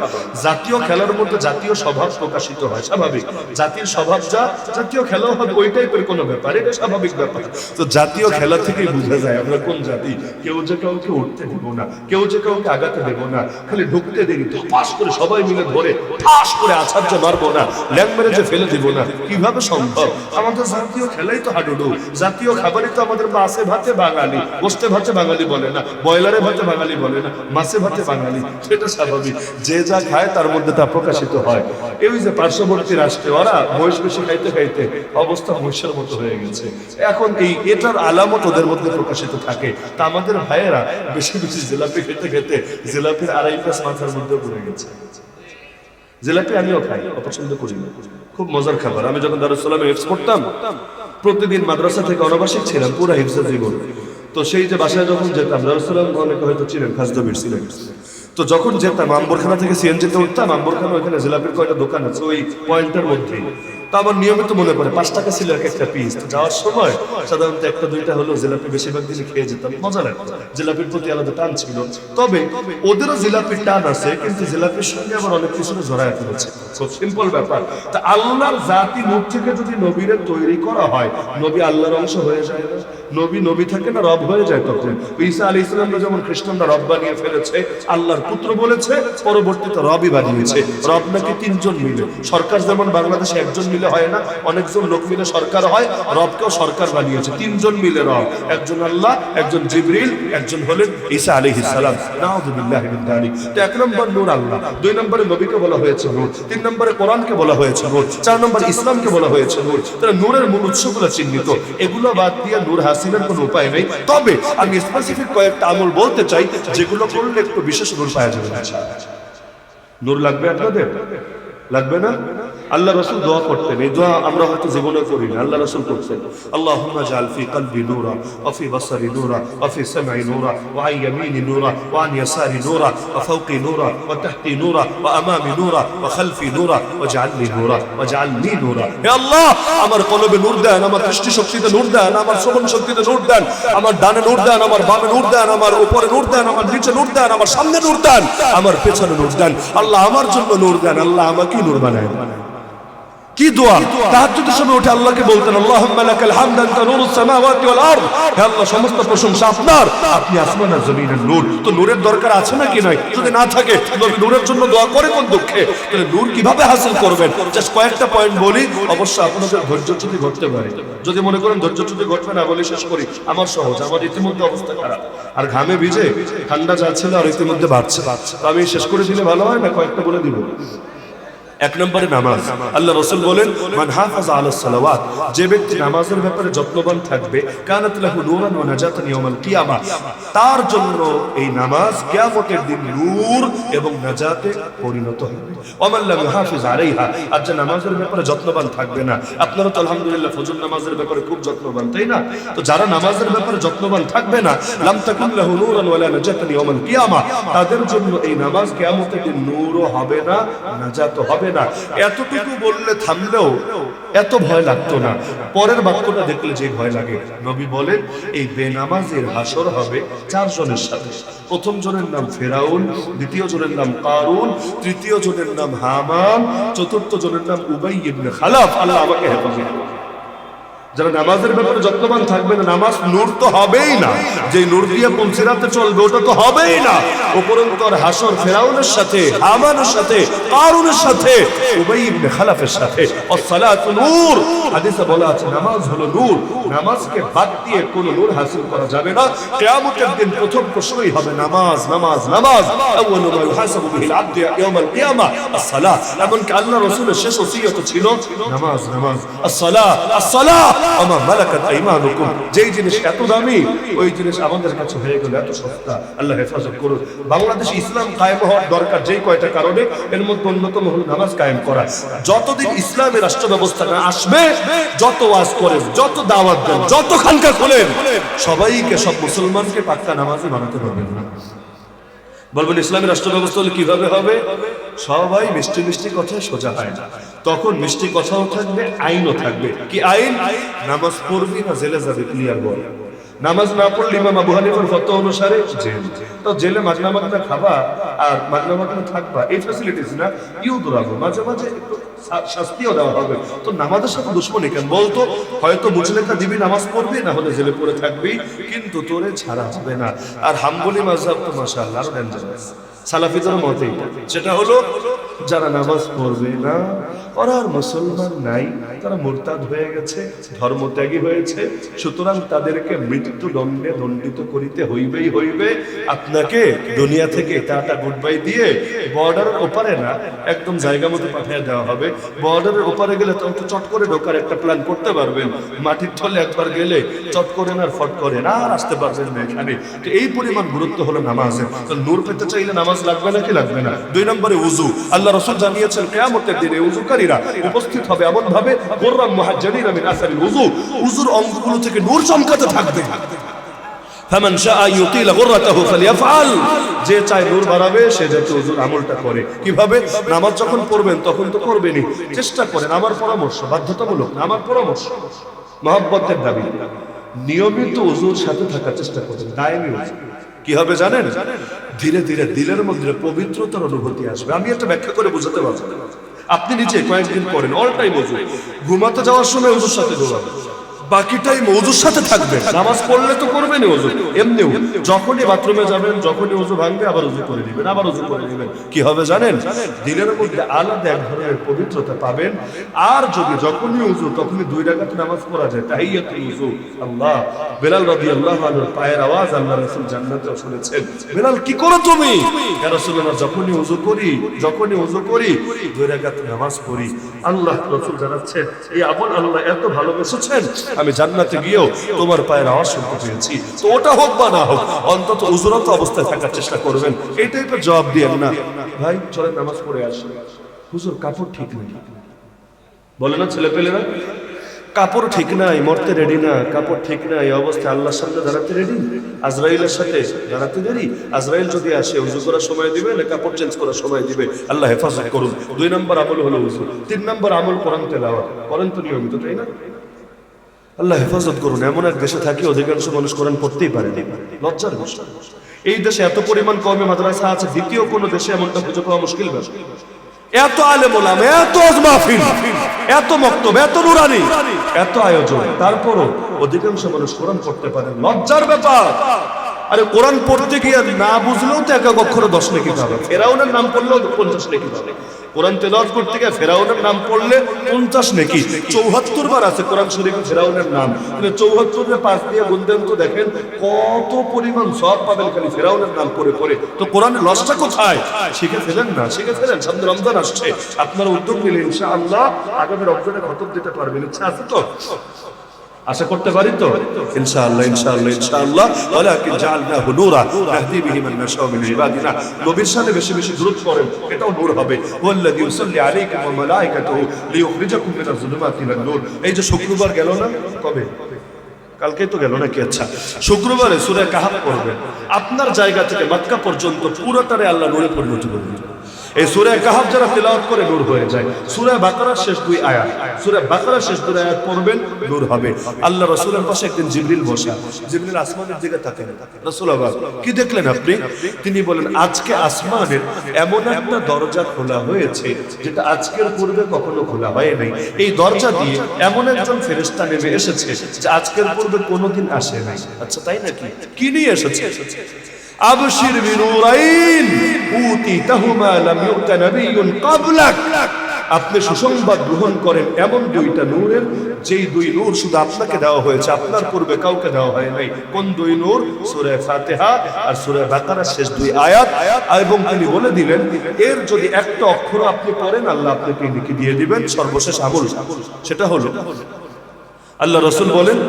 [SPEAKER 1] জাতীয় খেলার মধ্যে জাতীয় স্বভাব প্রকাশিত হয়, স্বাভাবিক। জাতীয় স্বভাব যা, জাতীয় খেলাও হবে ওই টাইপের কোনো ব্যাপার, এটা স্বাভাবিক ব্যাপার। তো জাতীয় খেলা থেকেই বোঝা যায় আমরা কোন জাতি। কেউ যে কাউকে উঠতে দেব না, কেউ যে কাউকে আগাতে দেব না, খালি ঢুকতে দেরি, পাস করে সবাই মিলে ধরে ঠাস করে আছাড় মারবো না, ল্যাং মেরে যে ফেলে দিব না, কিভাবে সম্ভব? আমাদের জাতীয় খেলাই তো হাডুডু, জাতীয় খাবারই তো আমাদের মাছে ভাতে বাঙালি, গোস্তে ভাতে বাঙালি বলে না, বয়লারে ভাতে বাঙালি বলে না, মাছে ভাতে বাঙালি। সেটা স্বাভাবিক, যে যা খায় তার মধ্যে তা প্রকাশিত হয়। এই যে পার্শ্ববর্তী রাষ্ট্রে ওরা মহিষ বেশি খাইতে খাইতে অবস্থা মহিষের মতো হয়ে গেছে। এখন এটার আলামত ওদের মধ্যে প্রকাশিত থাকে। তা আমাদের ভাইয়েরা বেশি বেশি জিলাপি খেতে খেতে জিলাপির 2.5 প্যাচ মাথার মধ্যে পড়ে গেছে। জিলাপি আমিও খাই, অপছন্দ করি না, খুব মজার খাবার। আমি যখন দারুস সালামে হিফজ পড়তাম, প্রতিদিন মাদ্রাসা থেকে অনাবাসিক ছিলাম পুরা হিফজের জীবন। তো সেই যে বাসায় যখন যেতাম, দারুস সালাম অনেকে হয়তো ছিলেন, খাজদবির ছিলেন। তো যখন যেতাম আম্বরখানা থেকে সিএনজিতে উঠতাম, আম্বরখানা ওইখানে জিলাপির কয়টা দোকান আছে ওই পয়েন্টের মধ্যেই। তো আমার নিয়মিত মনে পড়ে 5 টাকা ছিল একটা পিস। যাওয়ার সময় সাধারণত 1-2টা হলো জিলাপি বেশিরভাগ দিনই খেয়ে যেতাম, মজা লাগতো। জিলাপির প্রতি আলাদা টান ছিল। তবে ওদেরও জিলাপির টান আছে, কিন্তু জিলাপির সঙ্গে আবার অনেক কিছু জড়ায় ফেলেছে। খুব সিম্পল ব্যাপার। তা আল্লাহর জাতি নূর থেকে যদি নবীরে তৈরি করা হয়, নবী আল্লাহর অংশ হয়ে যায় না? নবী থাকে না, রব হয়ে যায় তখন। ঈসা আলাইহিস সালামকে যেমন খ্রিস্টানরা রব বানিয়ে ফেলেছে, আল্লাহর পুত্র বলেছে, পরবর্তীতে রবই বানিয়েছে। রব নাকি 3 জন মিলে। সরকার যেমন বাংলাদেশে 1 জন মিলে হয় না, অনেকজন লোক মিলে সরকার হয়, রবকেও সরকার বানিয়েছে। 3 জন মিলে রব, একজন আল্লাহ, একজন জিবরিল, একজন হলেন ঈসা আলাইহিস সালাম। নাউযুবিল্লাহি মিন যালিক। তো 1 নম্বর নূর আল্লাহ, 2 নম্বরে নবীকে বলা হয়েছে নূর, 3 নম্বরে কোরআনকে বলা হয়েছে নূর, 4 নম্বর ইসলামকে বলা হয়েছে নূর। তাহলে নূরের মূল উৎসগুলো চিহ্নিত। এগুলো বাদ দিয়ে নূর হাসিলের কোনো উপায় নেই। তবে আমি স্পেসিফিক কয়েকটা আমল বলতে চাই, যেগুলো করলে একটু বিশেষ নূর পাওয়া যাবে। নূর লাগবে আপনাদের? লাগবে না? আল্লাহ রাসূল দোয়া করতেন, এই দোয়া আমরা হয়তো জীবনে করি না, আল্লাহ রাসূল করতেন। আল্লাহুম্মা জাআল ফি কলবি নূরা ওয়া ফি বাসারি নূরা ওয়া ফি সামঈ নূরা ওয়া আন ইয়ামিনি নূরা ওয়া আন ইয়াসারি নূরা ওয়া ফাওকি নূরা ওয়া তাহতি নূরা ওয়া আমামি নূরা ওয়া খালফি নূরা ওয়াজআলনি নূরা ওয়াজআলনি নূরা। হে আল্লাহ, আমার কলবে নূর দেন, আমার দৃষ্টি শক্তিতে নূর দেন, আমার শ্রবণ শক্তিতে নূর দেন, আমার ডানে নূর দেন, আমার বামে নূর দেন, আমার উপরে নূর দেন, আমার নিচে নূর দেন, আমার সামনে নূর দেন, আমার পেছনে নূর দেন। আল্লাহ আমার জন্য নূর দেন, আল্লাহ আমাকে নূর বানায়। কি দোয়া? তাহাজ্জুদের সময় উঠে আল্লাহকে বলতেন, আল্লাহুম্মা লাকাল হামদু আনতা নূরুস সামাওয়াতি ওয়াল আরদ। হে আল্লাহ, সমস্ত প্রশংসা আপনার, আপনি আসমান আর জমিনের নূর। তো নূরের দরকার আছে নাকি নাই? যদি না থাকে তবে নূরের জন্য দোয়া করে কোন দুঃখে? তাহলে নূর কিভাবে হাসিল করবেন? জাস্ট কয়েকটা পয়েন্ট বলি, অবশ্য আপনাদের ধৈর্যচ্যুতি ঘটতে পারে। যদি মনে করেন ধৈর্যচ্যুতি ঘটবে না, বলে শেষ করি। আমার সহজ, আমার ইতিমধ্যে অবস্থা খারাপ, আর ঘামে ভিজে ঠান্ডা যাচ্ছিল আর ইতিমধ্যে বাড়ছে। তো আমি শেষ করে দিলে ভালো হয় না? কয়েকটা বলে দিব। এক নম্বরে নামাজ। আল্লাহ রাসূল বলেন, মান হাফাযা আলাস সালাওয়াত, যে ব্যক্তি নামাজের ব্যাপারে যত্নবান থাকবে, কানাত লাহু নূরান ওয়া নাজাতান ইয়াউমাল কিয়ামা, তার জন্য এই নামাজ কিয়ামতের দিন নূর এবং নাজাতে পরিণত হবে। ওয়া মান লাম ইউহাফিজ আলাইহা, আর যে নামাজের ব্যাপারে যত্নবান থাকবে না। আপনারা তো আলহামদুলিল্লাহ ফজর নামাজের ব্যাপারে খুব যত্নবান, তাই না? তো যারা নামাজের ব্যাপারে যত্নবান থাকবে না, লাম তাকুন লাহু নূরান ওয়া লা নাজাতান ইয়াউমাল কিয়ামা, তাদের জন্য এই নামাজ কিয়ামতের দিন নূরও হবে না, নাজাতও হবে না। এতটুকু বললে থামলেও এত ভয় লাগতো না। পরের বাক্যটা দেখলে যে ভয় লাগে। নবী বলেন, এই বেনামাজের হাসর হবে 4 জনের সাথে। প্রথম জনের নাম ফেরাউন, দ্বিতীয় জনের নাম কারুন, তৃতীয় জনের নাম হামান, চতুর্থ জনের নাম উবাই ইবনে খালাফ। আল্লাহ আমাকে হেফাজত করুন। যারা নামাজের ব্যাপারে যত্নবান থাকবে না, নামাজ নূর তো হবেই না, যে নূর দিয়ে পৌঁছিরাতে চলবে ওটা তো হবেই না। উপরন্ত হাসর ফেরাউনের সাথে, হামানের সাথে, কারুনের সাথে, উবাই ইবনে খালাফের সাথে। আসসালাতু নূর, হাদিসে বলা আছে নামাজ হলো নূর। নামাজকে বাদ দিয়ে কোনো নূর হাসিল করা যাবে না। কিয়ামতের দিন প্রথম প্রশ্নই হবে নামাজ, নামাজ, নামাজ। আউয়ালু মা ইউহাসাবু বিহিল আবদু ইয়াউমাল কিয়ামা আস-সালাহ। এমনকি আল্লাহ রাসূলের শেষ ওসিয়ত ছিল নামাজ, নামাজ, আস-সালাহ, আস-সালাহ। আমা মালাকাত আইমানুকুম, যেই জিনিস এত দামি ওই জিনিস আমাদের কাছে হয়ে গেল এত সস্তা। আল্লাহ হেফাজত করুন। বাংলাদেশে ইসলাম কায়েম হওয়ার দরকার যেই কয়টা কারণে, এর মধ্যে অন্যতম হলো নামাজ কায়েম করা। যতদিন ইসলামের রাষ্ট্র ব্যবস্থা না আসবে, যত ওয়াজ করেন, যত দাওয়াত দেন, যত খানকা খোলেন, সবাইকে, সব মুসলমানকে পাক্কা নামাজি বানাতে পারবেন না। বলবেন ইসলামী রাষ্ট্র ব্যবস্থা হলে কিভাবে হবে? সবাই মিষ্টি মিষ্টি কথা সোজা হয় না। তখন মিষ্টি কথাও থাকবে, আইনও থাকবে। কি আইন? নামাজ পড়বি না জেলে যাবে, ক্লিয়ার বল। নামাজ না পড়লে ইমাম আবু হানিফার ফতোয়া অনুসারে জেল। তো জেলে মাগনা মাগনা খাবা আর মাগনা মাগনা থাকবা, এই ফ্যাসিলিটিস না। ইউদরাবো, মাঝে মাঝে একটু শাস্তিও দেওয়া হবে। তো নামাজের সাথে দুশ্মনী কেন বলতো? হয়তো মুচলেখা দিবি, নামাজ পড়বি, না হলে জেলে পড়ে থাকবি, কিন্তু তোরে ছাড়া হবে না। আর হাম্বলি মাযহাব তো মাশাআল্লাহ আরো ডেঞ্জারাস। সালাফিদের মতে যেটা হলো, যারা নামাজ পড়বে না ওরা আর মুসলমান নাই, তারা মুরতাদ হয়ে গেছে, ধর্মত্যাগী হয়েছে। সুতরাং তাদেরকে মৃত্যুদণ্ডে দণ্ডিত করিতে হইবেই হইবে। আপনাকে দুনিয়া থেকে টাটা গুড বাই দিয়ে বর্ডারের ওপারে না, একদম জায়গা মতো পাঠিয়ে দেওয়া হবে। বর্ডারের ওপারে গেলে তো চট করে ঢোকার একটা প্ল্যান করতে পারবেন। মাটির তলে একবার গেলে চট করেন আর ফট করেন, আর আসতে পারবেন না এখানে। তো এই পরিমাণ গুরুত্ব হলো নামাজের। তো নূর পেতে চাইলে নামাজ লাগবে নাকি লাগবে না? 2 নম্বরে উযু। আল্লাহ রাসূল জানিয়েছেন কিয়ামতের দিনে উযুকারীরা উপস্থিত হবে এমন ভাবে, কুররাম মুহাজ্জালিনা মিন আসারিল উযু, উযুর অঙ্গগুলো থেকে নূর চমকাতে থাকবে। ফামান শাআ ইউতিল গুররাতাহু ফালইফআল, যে চায় নূর বাড়াবে সে যাতে উযুর আমলটা করে। কিভাবে? নামাজ যখন পড়বেন তখন তো করবেনই, চেষ্টা করেন, আমার পরামর্শ, বাধ্যতামূলক না, আমার পরামর্শ, মহব্বতের দাবি, নিয়মিত উযুর সাথে থাকার চেষ্টা করবেন, দায়েমি উযু। কি হবে জানেন? ধীরে ধীরে দিলের মধ্যে পবিত্রতার অনুভূতি আসবে। আমি একটা ব্যাখ্যা করে বোঝাতে পারবো। আপনি নিচে কয়েকদিন করেন, অল টাইম ওযু, ঘুমাতে যাওয়ার সময় ওযুর সাথে দৌড়াবেন, বাকি টাইম ওযুর সাথে থাকবে। নামাজ পড়লে তো করবেনই ওযু, এমনিও যখনই বাথরুমে যাবেন, যখনই ওযু ভাঙবে আবার ওযু করে দিবেন, আবার ওযু করে দিবেন। কি হবে জানেন? দিলের মধ্যে আলাদা এক ধরনের পবিত্রতা পাবেন। আর যদি যখনই ওযু তখনই 2 রাকাত নামাজ পড়া যায়, তাহিয়াতুল ওযু। আল্লাহ, বেলাল রাদিয়াল্লাহু আনহুর পায়ের আওয়াজ আল্লাহ রাসূল জান্নাতে শুনেছেন। বেলাল, কি করো তুমি? ইয়া রাসূলুল্লাহ, যখনই ওযু করি 2 রাকাত নামাজ পড়ি। আল্লাহ রাসূল জানাচ্ছেন, এই আমল আল্লাহ এত ভালোবেসেছেন, আমি জান্নাতে গিয়েও তোমার পায়ের আওয়াজ শুনতে পেয়েছি। তো ওটা হোক বা না হোক, অন্তত উযুরত অবস্থায় থাকার চেষ্টা করবেন। এই টাইপের জবাব দিয়েন না, ভাই চলেন নামাজ পড়ে আসি। হুজুর কাপড় ঠিক নেই, বলে না ছেলে পেলে না, কাপড় ঠিক নাই, মরতে রেডি না, কাপড় ঠিক নাই, অবস্থায় আল্লাহর সামনে দাঁড়াতে রেডি, আজরাইলের সাথে দাঁড়াতে দেরি। আজরাইল যদি আসে উযু করার সময় দিবে না কাপড় চেঞ্জ করার সময় দিবে। আল্লাহ হেফাজত করুন। 2 নম্বর আমল হলো উযু। 3 নম্বর আমল কোরআন তেলাওয়াত। করেন তো নিয়মিত, তাই না? আল্লাহ হেফাজত করুন। এমন এক দেশে থাকি অধিকাংশ মানুষ কোরআন পড়তেই পারে না, লজ্জার বিষয়। এই দেশে এত পরিমাণ কওমে মাদ্রাসা আছে, দ্বিতীয় কোনো দেশে এমনটা খুঁজে পাওয়া মুশকিল ব্যাপার। এত আলেম ওলামা, এত ওয়াজ মাহফিল, এত বক্তব্য, এত নুরানি, এত আয়োজন, তারপরও অধিকাংশ মানুষ কোরআন পড়তে পারে। লজ্জার ব্যাপার। আরে কোরআন পড়তে গিয়ে না বুঝলেও তো এক অক্ষরে 10 নেকি পাবে, ফেরাউনের নাম পড়লেও 50 নেকি পাবে। কোরআন তেলাওয়াত করতে গিয়ে ফেরাউনের নাম পড়লে 50 নেকি। 74 বার আছে কোরআন শরীফে ফেরাউনের নাম, মানে 74 রে 5 দিয়ে গুণ দেন তো দেখেন কত পরিমাণ সওয়াব পাবেন খালি ফেরাউনের নাম পড়ে পড়ে। তো কোরআনের লসটা কোথায়? শিখে ফেলেন না, শিখে ফেলেন। সামনে রমজান আসছে, আপনারা উদ্যোগ নিলে ইনশাআল্লাহ আগামী রমজানে খতম দিতে পারবেন। ইচ্ছা আছে তো? আশা করতে পারি তো ইনশাআল্লাহ ইনশাআল্লাহ ইনশাআল্লাহ। ওয়ালাকিন জাআলনাহু নূরা নাহদি বিহি মান নাশাউ মিন ইবাদিনা। নবীর শানে বেশি বেশি দুরূদ পড়েন, এটাও নূর হবে। ওয়াল্লাযী ইউসাল্লি আলাইকুম ওয়া মালায়েকাতুহু লিইখরিজাকুম মিনাজ যুলুমাতি ইলান নূর। এই যে শুক্রবার গেল না, কবে? কালকেই তো গেল নাকি? আচ্ছা, শুক্রবারে সূরা কাহফ পড়বেন। আপনার জায়গা থেকে মক্কা পর্যন্ত পুরোটারে আল্লাহ নূরে পরিণত করে দিবেন। এই সূরা কাহফ যারা তেলাওয়াত করে নূর হয়ে যায়। সূরা বাকারার শেষ 2 আয়াত, সূরা বাকারার শেষ 2 আয়াত পড়বেন, নূর হবে। আল্লাহ রাসূলের পাশে একদিন জিবরিল বসা। জিবরিল আসমানের দিকে তাকান, রাসূলুল্লাহ কি দেখলেন আপনি? তিনি বলেন, আজকে আসমানের এমন একটা দরজা খোলা হয়েছে যেটা আজকের পূর্বে কখনো খোলা হয় নাই। এই দরজা দিয়ে এমন একজন ফেরেশতা নেমে এসেছে যে আজকের পূর্বে কোনোদিন আসে নাই। আচ্ছা, তাই নাকি? কি নিয়ে এসেছে? আবশির বিনুরাইন উতিতাহুমা লাম ইউতা নাবিয়্যুন ক্বাবলাক। আপনি সুসংবাদ গ্রহণ করেন এমন 2টা নূরের, যেই 2 নূর শুধু আপনাকে দেওয়া হয়েছে, আপনার পূর্বে কাউকে দেওয়া হয় নাই। কোন 2 নূর? সূরা ফাতিহা আর সূরা বাকারার শেষ 2 আয়াত। এবং তিনি বলে দিলেন, এর যদি একটা অক্ষর আপনি পড়েন আল্লাহ আপনাকে লিখে দিয়ে দিবেন সর্বশেষ আমল। সেটা হলো, আল্লাহ রাসূল বলেন,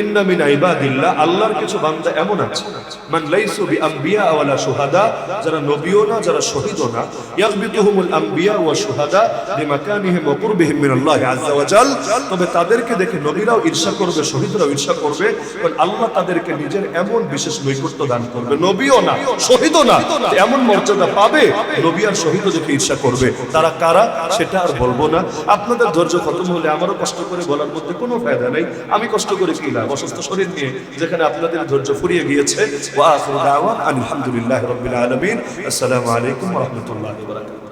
[SPEAKER 1] ইন্না মিন ইবাদিল্লাহ, আল্লাহর কিছু বান্দা এমন আছে, মান লাইসু বিআম্বিয়া ওয়ালা শুহাদা, যারা নবীও না, যারা শহীদও না, ইয়াগবিতুহুমুল আম্বিয়া ওয়া শুহাদা বিমাকানিহিম ওয়া কুরবিহিম মিনাল্লাহি আযজা ওয়া জাল। তবে তাদেরকে দেখে নবীরাও ঈর্ষা করবে, শহীদরাও ঈর্ষা করবে, কারণ আল্লাহ তাদেরকে নিজের এমন বিশেষ নৈকট্য দান করবে। নবীও না, শহীদও না, এমন মর্যাদা পাবে, নবী আর শহীদও দেখে ঈর্ষা করবে। তারা কারা সেটা আর বলবো না। আপনাদের ধৈর্য খতম হলে আমারও কষ্ট করে বলার মধ্যে কোনো ফায়দা নেই। আমি কষ্ট করে কি লাভ অসুস্থ শরীর নিয়ে, যেখানে আপনাদের ধৈর্য ফুরিয়ে গিয়েছে। ওয়া আখিরু দাওয়ানা আলহামদুলিল্লাহি রাব্বিল আলামিন। আসসালামু আলাইকুম ওয়া রাহমাতুল্লাহি ওয়া বারাকাতুহু।